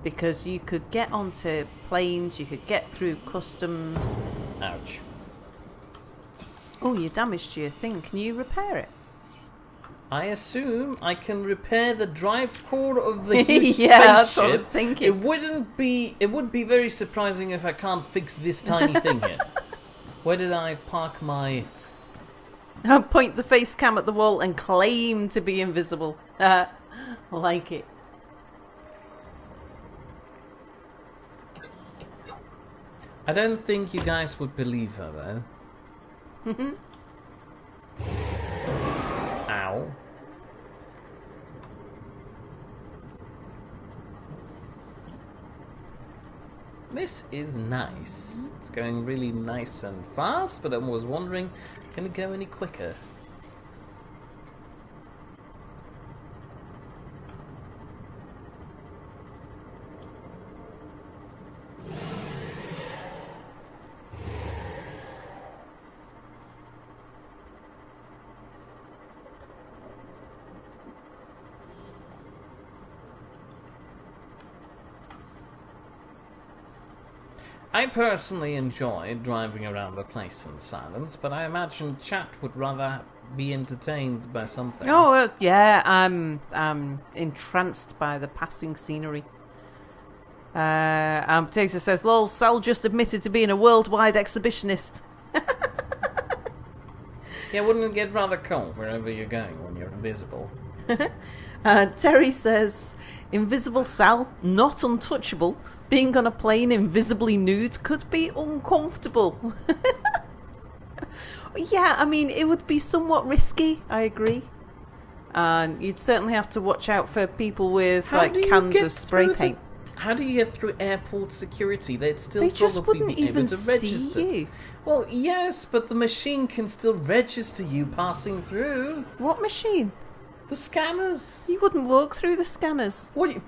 S2: Because you could get onto planes, you could get through customs.
S1: Ouch.
S2: Oh, you damaged your thing. Can you repair it?
S1: I assume I can repair the drive core of the huge
S2: Yeah, that's
S1: spaceship.
S2: what I was thinking.
S1: It would be very surprising if I can't fix this tiny thing here. Where did I park my...
S2: I'll point the face cam at the wall and claim to be invisible. Like it.
S1: I don't think you guys would believe her, though. Ow. This is nice. It's going really nice and fast, but I was wondering, can it go any quicker? I personally enjoy driving around the place in silence, but I imagine chat would rather be entertained by something.
S2: Oh, yeah, I'm entranced by the passing scenery. Potato says, lol, Sal just admitted to being a worldwide exhibitionist.
S1: Yeah, wouldn't it get rather cold wherever you're going when you're invisible?
S2: Terry says, invisible Sal, not untouchable. Being on a plane invisibly nude could be uncomfortable. Yeah, I mean, it would be somewhat risky, I agree. And you'd certainly have to watch out for people with cans of spray paint.
S1: How do you get through airport security? They'd still
S2: They just
S1: probably
S2: wouldn't
S1: be able
S2: even
S1: to
S2: see
S1: register.
S2: you.
S1: Well, yes, but the machine can still register you passing through.
S2: What machine?
S1: The scanners.
S2: You wouldn't walk through the scanners.
S1: What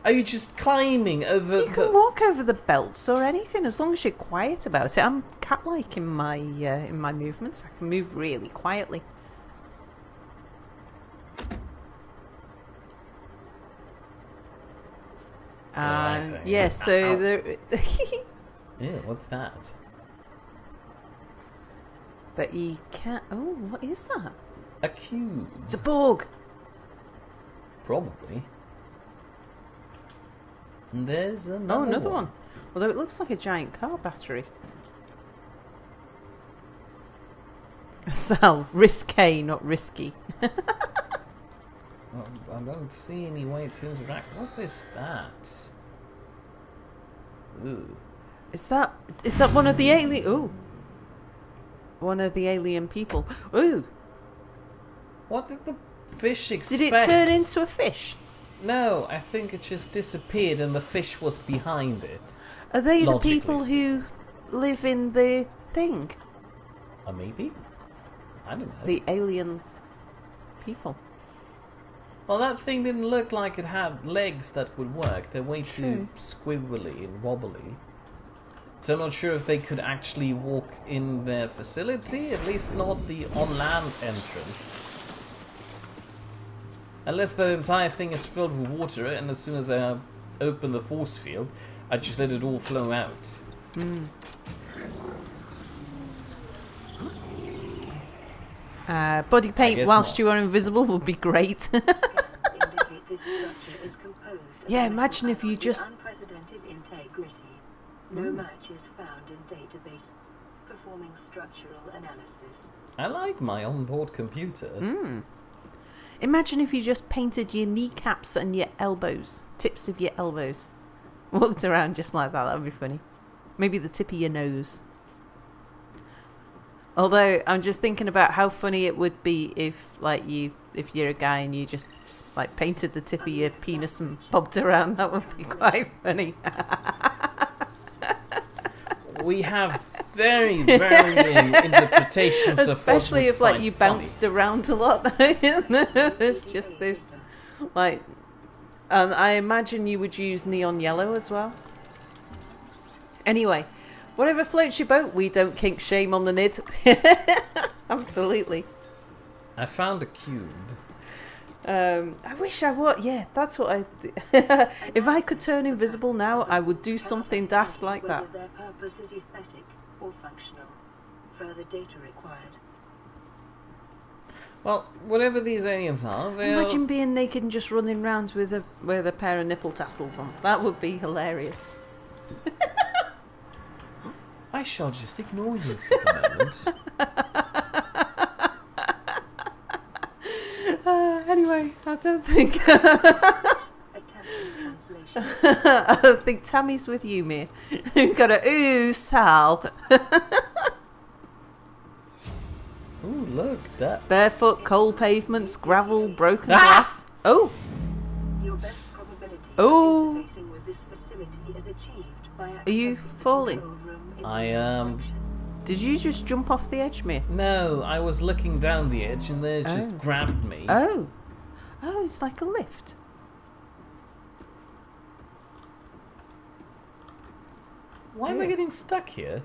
S1: are you just climbing over
S2: You can walk over the belts or anything as long as you're quiet about it. I'm cat-like in my movements. I can move really quietly. Yeah, so there.
S1: Yeah, what's that?
S2: But you can't. Oh, what is that?
S1: A cube.
S2: It's a Borg.
S1: Probably. And there's another
S2: another one. Although it looks like a giant car battery. Sal, risque, not risky.
S1: Well, I don't see any way to interact. What is that? Ooh.
S2: Is that one of the alien? Ooh. One of the alien people. Ooh.
S1: What did the fish expect?
S2: Did it turn into a fish?
S1: No, I think it just disappeared and the fish was behind it.
S2: Are they the
S1: Logically
S2: people who live in the thing?
S1: Maybe? I don't know.
S2: The alien people.
S1: Well, that thing didn't look like it had legs that would work. They're way
S2: True.
S1: too squiggly and wobbly. So I'm not sure if they could actually walk in their facility, at least not the on-land entrance. Unless the entire thing is filled with water, and as soon as I open the force field, I just let it all flow out.
S2: Body paint
S1: guess
S2: whilst
S1: not.
S2: you are invisible would be great.
S3: Scans indicate this structure is composed of
S2: Yeah,
S3: a
S2: imagine if you
S3: with
S2: just-
S3: unprecedented integrity. No match is found in database. Performing structural analysis.
S1: I like my onboard computer.
S2: Imagine if you just painted your kneecaps and your elbows, tips of your elbows. Walked around just like that, that would be funny. Maybe the tip of your nose. Although, I'm just thinking about how funny it would be if you're a guy and you just, painted the tip of your penis and bobbed around. That would be quite funny.
S1: We have very varying interpretations of
S2: Especially
S1: what
S2: if,
S1: we find
S2: you
S1: funny.
S2: bounced around a lot. It's just this, and I imagine you would use neon yellow as well. Anyway, whatever floats your boat, we don't kink shame on the nid. Absolutely.
S1: I found a cube.
S2: I wish I would. Yeah, that's what I. If I could turn invisible now, I would do something daft like that.
S3: Whether their purpose is aesthetic or functional. Further data required.
S1: Well, whatever these aliens are, they're...
S2: Imagine being naked and just running around with a pair of nipple tassels on. That would be hilarious.
S1: I shall just ignore you for the moment.
S2: Anyway, I don't think.
S3: Attempting translation.
S2: I think Tammy's with you, mate. You've got a ooh, Sal.
S1: Ooh, look, that...
S2: Barefoot, coal pavements, gravel, broken glass. Oh,
S3: Your best probability
S2: Oh.
S3: of interfacing with this facility is achieved by
S2: Are you
S3: accessing the
S2: falling?
S3: control room in
S1: I
S3: the
S1: am.
S3: section.
S2: did you just jump off the edge, mate?
S1: No, I was looking down the edge and they just grabbed me.
S2: Oh, it's like a lift.
S1: Why am I getting stuck here?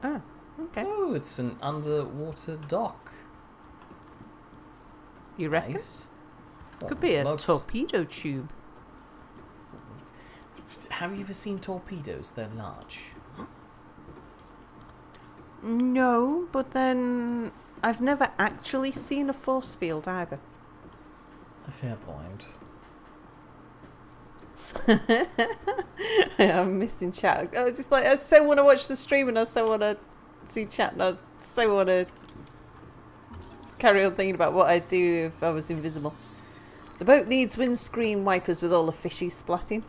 S2: Oh, okay.
S1: Oh, it's an underwater dock.
S2: You reckon?
S1: Nice.
S2: Could be a
S1: Looks-
S2: torpedo tube.
S1: Have you ever seen torpedoes? They're large.
S2: No, but then I've never actually seen a force field either.
S1: A fair point.
S2: I'm missing chat. I was just like, I so want to watch the stream and I so want to see chat and I so want to carry on thinking about what I'd do if I was invisible. The boat needs windscreen wipers with all the fishies splatting.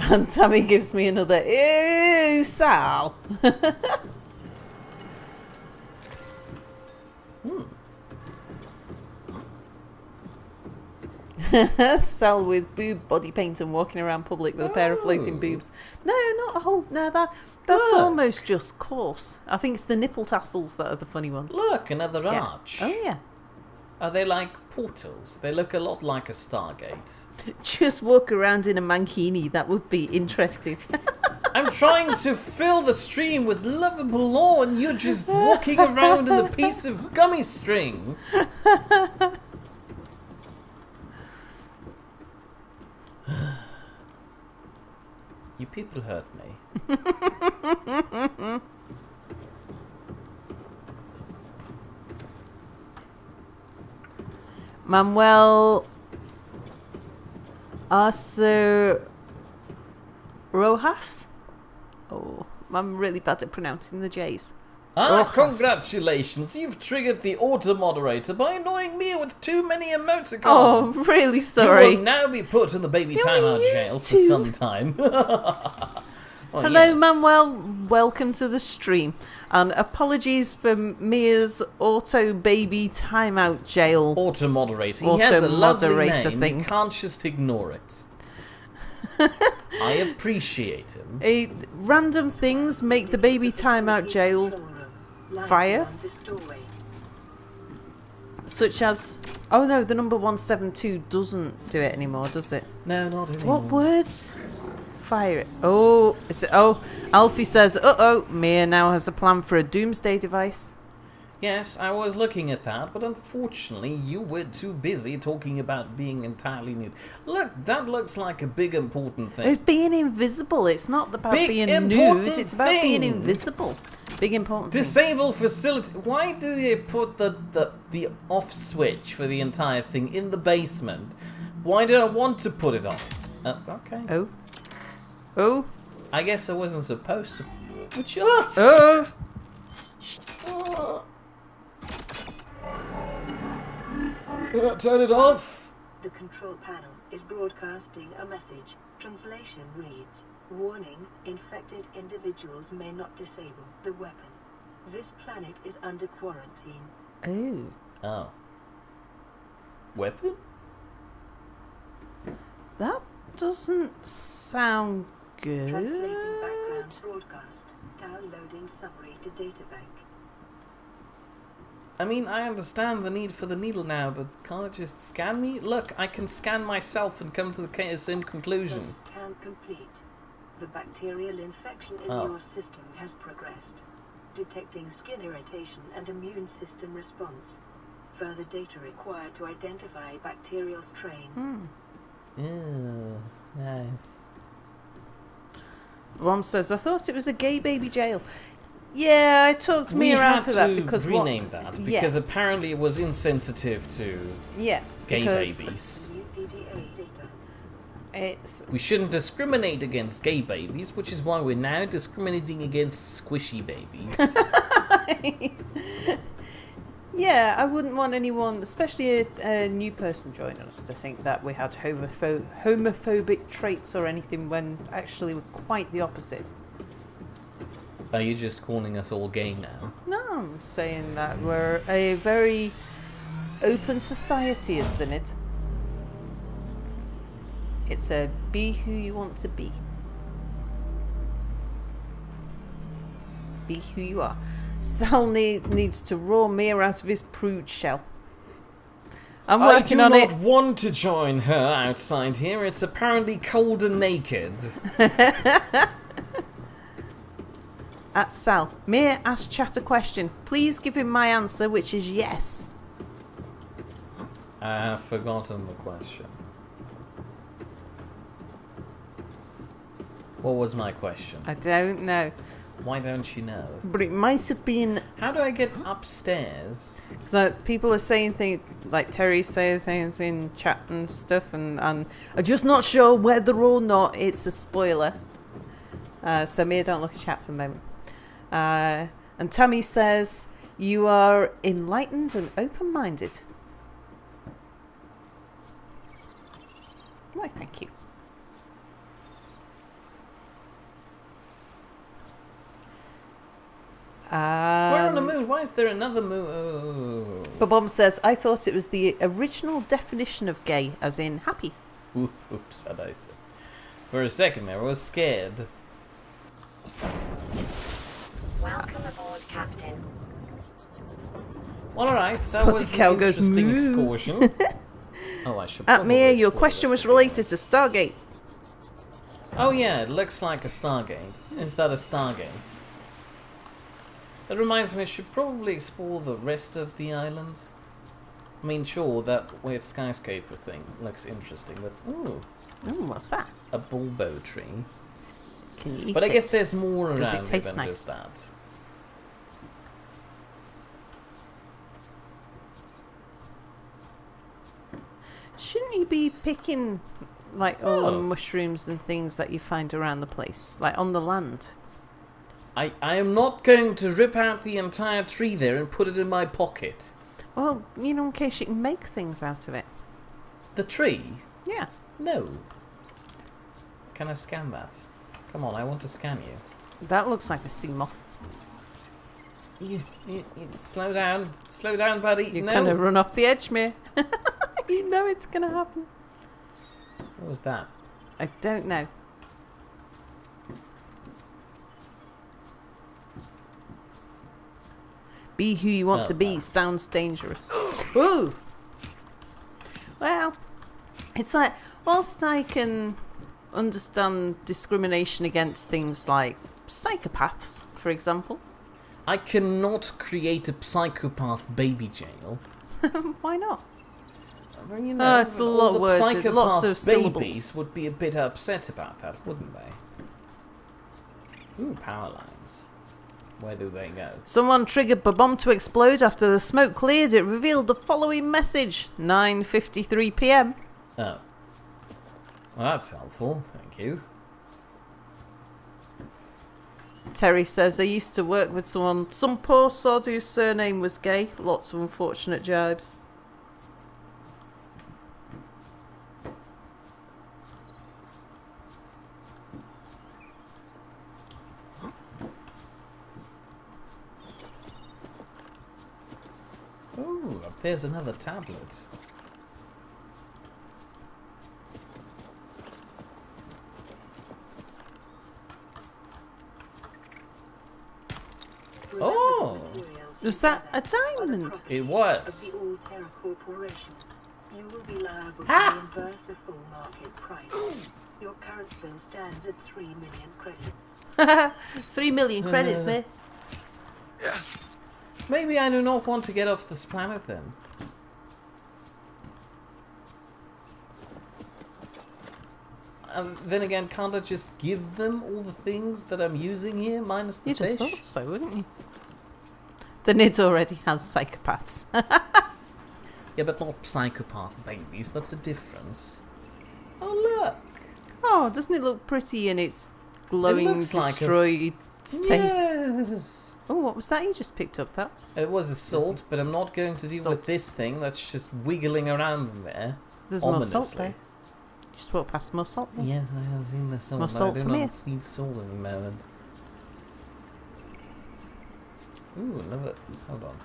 S2: And Tammy gives me another, ew, Sal. Sal with boob body paint and walking around public with a pair of floating boobs. No, not a whole. No, that's
S1: Look.
S2: almost just coarse. I think it's the nipple tassels that are the funny ones.
S1: Look, another
S2: Yeah.
S1: arch.
S2: Oh yeah.
S1: Are they like portals? They look a lot like a Stargate.
S2: Just walk around in a mankini. That would be interesting.
S1: I'm trying to fill the stream with lovable lore and you're just walking around in a piece of gummy string. You people hurt me.
S2: Manuel Arce Rojas. Oh, I'm really bad at pronouncing the J's.
S1: Ah,
S2: Rojas.
S1: congratulations. You've triggered the auto-moderator by annoying me with too many emoticons.
S2: Oh, I'm really
S1: You
S2: sorry.
S1: will now be put in the baby
S2: You
S1: timeout
S2: used
S1: jail for
S2: to.
S1: some time. Oh,
S2: Hello,
S1: yes.
S2: Manuel. Welcome to the stream. And apologies for Mia's auto baby timeout jail.
S1: Auto-moderator. He has a lovely
S2: Auto-moderator
S1: name.
S2: thing.
S1: You can't just ignore it. I appreciate him.
S2: Random things make the baby timeout jail fire. Such as, oh no, the number 172 doesn't do it anymore, does it?
S1: No, not anymore.
S2: What words? Fire it. Oh, is it? Oh, Alfie says, uh-oh, Mia now has a plan for a doomsday device.
S1: Yes, I was looking at that, but unfortunately you were too busy talking about being entirely nude. Look, that looks like a big important thing.
S2: It's being invisible. It's not about
S1: Big
S2: being
S1: important
S2: nude. It's about being
S1: thing.
S2: invisible. Big important thing.
S1: Disable facility. Why do they put the off switch for the entire thing in the basement? Why do I want to put it on? Okay.
S2: Oh. Oh.
S1: I guess I wasn't supposed to. Which,
S2: Oh.
S1: Turn it off.
S3: The control panel is broadcasting a message. Translation reads, warning, infected individuals may not disable the weapon. This planet is under quarantine.
S2: Oh.
S1: Oh. Weapon?
S2: That doesn't sound good.
S3: Translating background broadcast. Downloading summary to databank.
S1: I mean, I understand the need for the needle now, but can't it just scan me? Look, I can scan myself and come to the same conclusion.
S3: Scan complete. The bacterial infection in
S1: Oh.
S3: your system has progressed. Detecting skin irritation and immune system response. Further data required to identify bacterial strain.
S1: Ew, nice.
S2: Mom says, I thought it was a gay baby jail. Yeah, I talked
S1: We
S2: Mia
S1: had
S2: out of that
S1: to
S2: because
S1: rename that because
S2: Yeah.
S1: apparently it was insensitive to
S2: Yeah,
S1: gay
S2: because
S1: babies.
S3: UPDA data.
S2: it's
S1: We shouldn't discriminate against gay babies, which is why we're now discriminating against squishy babies.
S2: yeah. I wouldn't want anyone, especially a new person joining us, to think that we had homophobic traits or anything when actually we're quite the opposite.
S1: Are you just calling us all gay now?
S2: No, I'm saying that we're a very open society, isn't it? It's a be who you want to be. Be who you are. Sal needs to roar Mia out of his prude shell. I'm working on
S1: I
S2: it.
S1: do not want to join her outside here. It's apparently cold and naked.
S2: At Sal. Mia asked Chat a question. Please give him my answer, which is yes.
S1: I have forgotten the question. What was my question?
S2: I don't know.
S1: Why don't you know?
S2: But it might have been...
S1: How do I get upstairs?
S2: So people are saying things, like Terry's saying things in chat and stuff, and I'm just not sure whether or not it's a spoiler. So Mia, don't look at chat for a moment. And Tammy says, you are enlightened and open-minded. Why, thank you.
S1: We're on a moon. Why is there another moon? Oh.
S2: Bob says, I thought it was the original definition of gay, as in happy.
S1: Oops, had I said. For a second there, I was scared.
S5: Welcome aboard, Captain.
S1: Well, alright, that was
S2: Pussy cow
S1: an
S2: goes
S1: interesting
S2: moo.
S1: excursion. Oh, I should
S2: At Mia,
S1: probably
S2: your
S1: explore
S2: question
S1: this
S2: was related to Stargate.
S1: Oh yeah, it looks like a Stargate. Is that a Stargate? That reminds me, I should probably explore the rest of the island. I mean, sure, that weird skyscraper thing looks interesting, but ooh,
S2: Oh, what's that?
S1: a bulbo tree.
S2: Can you eat
S1: But I
S2: it?
S1: guess there's more
S2: Does it
S1: around here
S2: taste
S1: than
S2: nice?
S1: just that.
S2: Shouldn't you be picking like all the
S1: Oh.
S2: mushrooms and things that you find around the place, like on the land?
S1: I am not going to rip out the entire tree there and put it in my pocket.
S2: Well, you know, in case you can make things out of it.
S1: The tree?
S2: Yeah.
S1: No. Can I scan that? Come on, I want to scan you.
S2: That looks like a sea moth.
S1: You slow down, buddy.
S2: You're
S1: no.
S2: gonna run off the edge, Mir. You know it's gonna happen.
S1: What was that?
S2: I don't know. Be who you want
S1: Oh,
S2: to be
S1: no.
S2: sounds dangerous. Ooh. Well, it's like, whilst I can understand discrimination against things like psychopaths, for example.
S1: I cannot create a psychopath baby jail.
S2: Why not?
S1: Well, you
S2: Oh, it's a
S1: all
S2: lot of
S1: the
S2: words, lots
S1: psychopath
S2: of syllables.
S1: babies would be a bit upset about that, wouldn't they? Ooh, power lines. Where do they go?
S2: Someone triggered the bomb to explode after the smoke cleared. It revealed the following message: 9:53 p.m.
S1: Oh. Well, that's helpful. Thank you.
S2: Terry says, I used to work with some poor sod whose surname was gay. Lots of unfortunate jibes.
S1: Ooh, up there's another tablet. Oh!
S2: Was that a diamond?
S1: It was.
S3: Of the All-Terra Corporation. You will be liable to reimburse the full market price. Your current bill stands at 3 million credits.
S2: 3 million credits, mate.
S1: Maybe I do not want to get off this planet then. Then again, can't I just give them all the things that I'm using here, minus the
S2: You'd have
S1: fish?
S2: thought so, wouldn't you? The NID already has psychopaths.
S1: Yeah, but not psychopath babies. That's a difference. Oh, look!
S2: Oh, doesn't it look pretty in its glowing,
S1: looks like a-
S2: destroyed state?
S1: Yes!
S2: Oh, what was that you just picked up? That's
S1: It was a salt, but I'm not going to deal
S2: Salt.
S1: with this thing that's just wiggling around there.
S2: there's more
S1: ominously.
S2: salt there. Just walk past more salt there.
S1: Yes, I have seen the salt,
S2: More
S1: but
S2: salt
S1: I do
S2: for me.
S1: not need salt at the moment. Ooh, another... Hold on.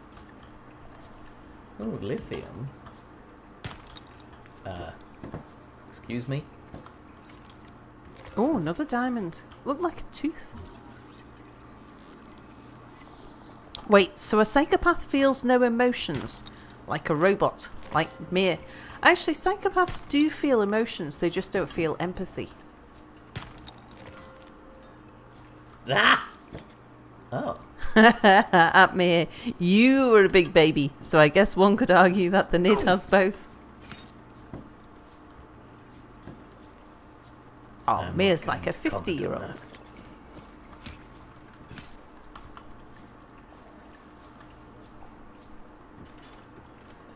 S1: Ooh, lithium. Excuse me?
S2: Oh, another diamond. Looked like a tooth. Wait, so a psychopath feels no emotions, like a robot, like me. Actually, psychopaths do feel emotions, they just don't feel empathy.
S1: Ah! Oh.
S2: At me, you were a big baby, so I guess one could argue that the NID has both. Oh,
S1: I'm
S2: Mia's
S1: not
S2: like a
S1: going to comment on
S2: 50-year-old.
S1: that.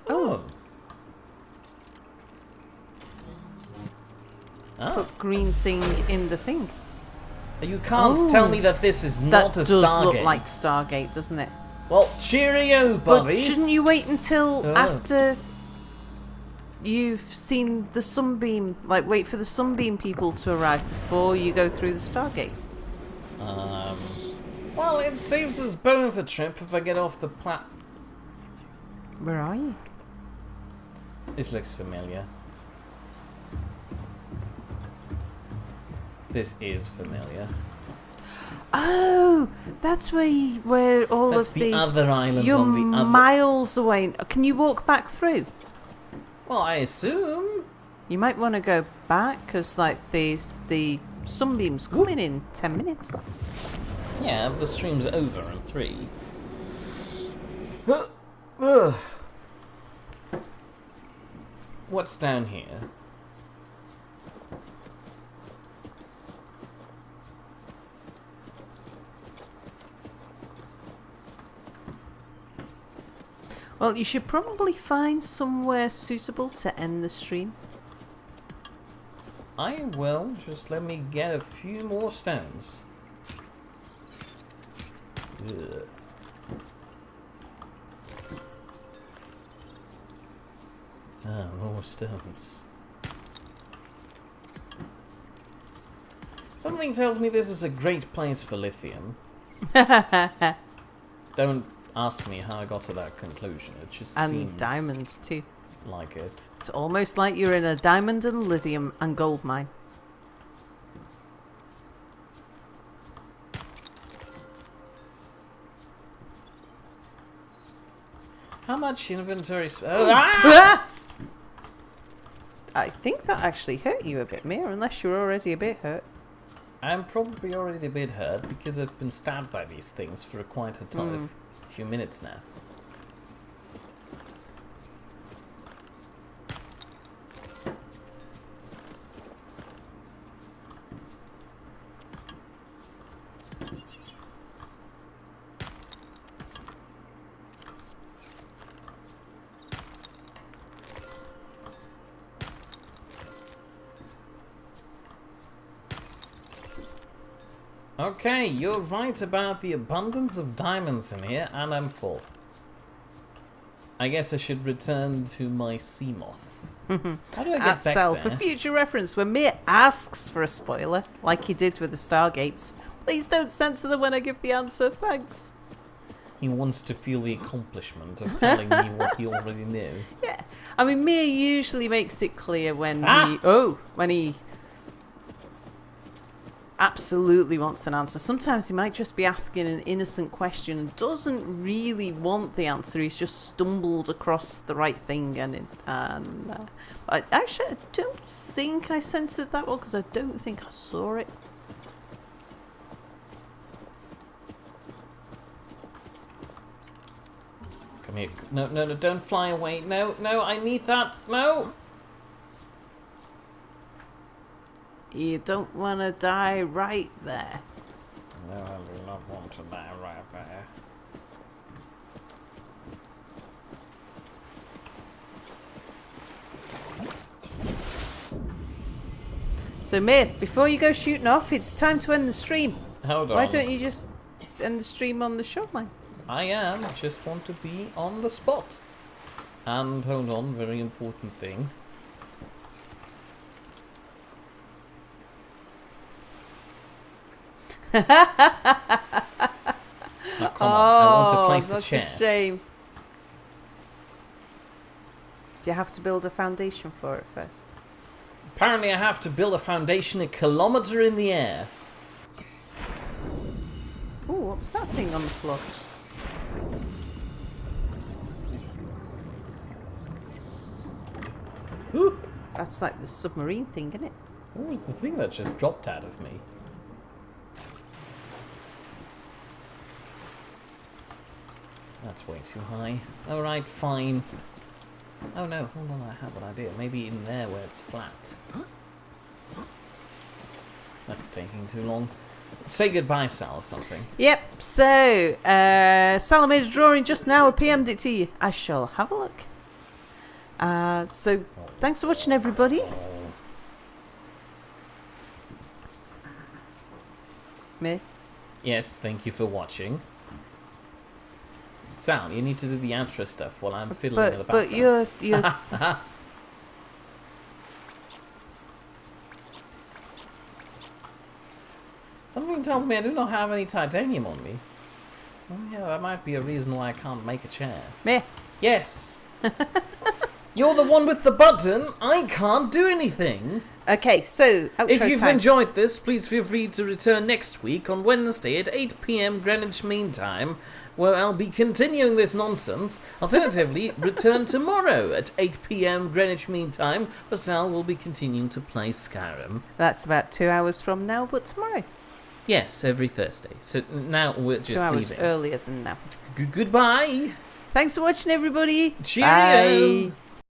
S1: Oh. Oh.
S2: Put green thing in the thing.
S1: You can't
S2: Oh.
S1: tell me that this is
S2: That
S1: not a
S2: does
S1: Stargate.
S2: look like Stargate, doesn't it?
S1: Well, cheerio,
S2: But
S1: buddies.
S2: shouldn't you wait until
S1: Oh.
S2: after you've seen the sunbeam? Like, wait for the sunbeam people to arrive before you go through the Stargate?
S1: Well, it saves us both a trip if I get off the plat.
S2: Where are you?
S1: This looks familiar. This is familiar.
S2: Oh, that's where all
S1: That's
S2: of
S1: the other island
S2: You're
S1: on the other.
S2: miles away. Can you walk back through?
S1: Well, I assume.
S2: You might want to go back because, like, the sunbeam's coming in 10 minutes.
S1: Yeah, the stream's over in 3. Ugh. What's down here?
S2: Well, you should probably find somewhere suitable to end the stream.
S1: I will. Just let me get a few more stones. Ugh. Ah, more stones. Something tells me this is a great place for lithium. Don't ask me how I got to that conclusion. It just
S2: And
S1: seems
S2: diamonds, too.
S1: like it.
S2: It's almost like you're in a diamond and lithium and gold mine.
S1: How much inventory space? Ah!
S2: I think that actually hurt you a bit, Mia, unless you're already a bit hurt.
S1: I'm probably already a bit hurt because I've been stabbed by these things for quite a time, a few minutes now. Okay, you're right about the abundance of diamonds in here, and I'm full. I guess I should return to my sea moth. How do I get
S2: At
S1: back
S2: Sal,
S1: there?
S2: for future reference, when Mia asks for a spoiler, like he did with the Stargates, please don't censor them when I give the answer, thanks.
S1: He wants to feel the accomplishment of telling me what he already knew.
S2: Yeah, I mean, Mia usually makes it clear when when he absolutely wants an answer. Sometimes he might just be asking an innocent question and doesn't really want the answer. He's just stumbled across the right thing, actually, I don't think I censored that one because I don't think I saw it.
S1: Come here. No, no, no, don't fly away. No, no, I need that. No!
S2: You don't want to die right there.
S1: No, I do not want to die right there.
S2: So, Mia, before you go shooting off, it's time to end the stream.
S1: Hold on.
S2: Why don't you just end the stream on the shoreline?
S1: I just want to be on the spot. And hold on, very important thing. Now, come on, I want to place the chair.
S2: That's a shame. Do you have to build a foundation for it first?
S1: Apparently I have to build a foundation a kilometre in the air.
S2: Ooh, what was that thing on the floor?
S1: Ooh,
S2: That's like the submarine thing, isn't it?
S1: what was the thing that just dropped out of me? That's way too high. Alright, fine. Oh no, hold on, I have an idea. Maybe in there where it's flat. it's taking too long. Say goodbye, Sal, or something.
S2: Yep, so, Sal made a drawing just now, I PM'd it to you. I shall have a look. So, thanks for watching, everybody. Me?
S1: Yes, thank you for watching. Sal, you need to do the outro stuff while I'm fiddling in the background.
S2: But you're
S1: Something tells me I do not have any titanium on me. Oh yeah, that might be a reason why I can't make a chair.
S2: me.
S1: Yes. You're the one with the button. I can't do anything.
S2: Okay, so outro
S1: If you've
S2: time.
S1: enjoyed this, please feel free to return next week on Wednesday at 8 p.m. Greenwich Mean Time, where I'll be continuing this nonsense. Alternatively, return tomorrow at 8 p.m. Greenwich Mean Time, where Sal will be continuing to play Skyrim.
S2: That's about 2 hours from now, but tomorrow.
S1: Yes, every Thursday. So now we're just
S2: 2 hours
S1: leaving.
S2: earlier than now.
S1: Goodbye.
S2: Thanks for watching, everybody.
S1: Cheerio.
S2: Bye.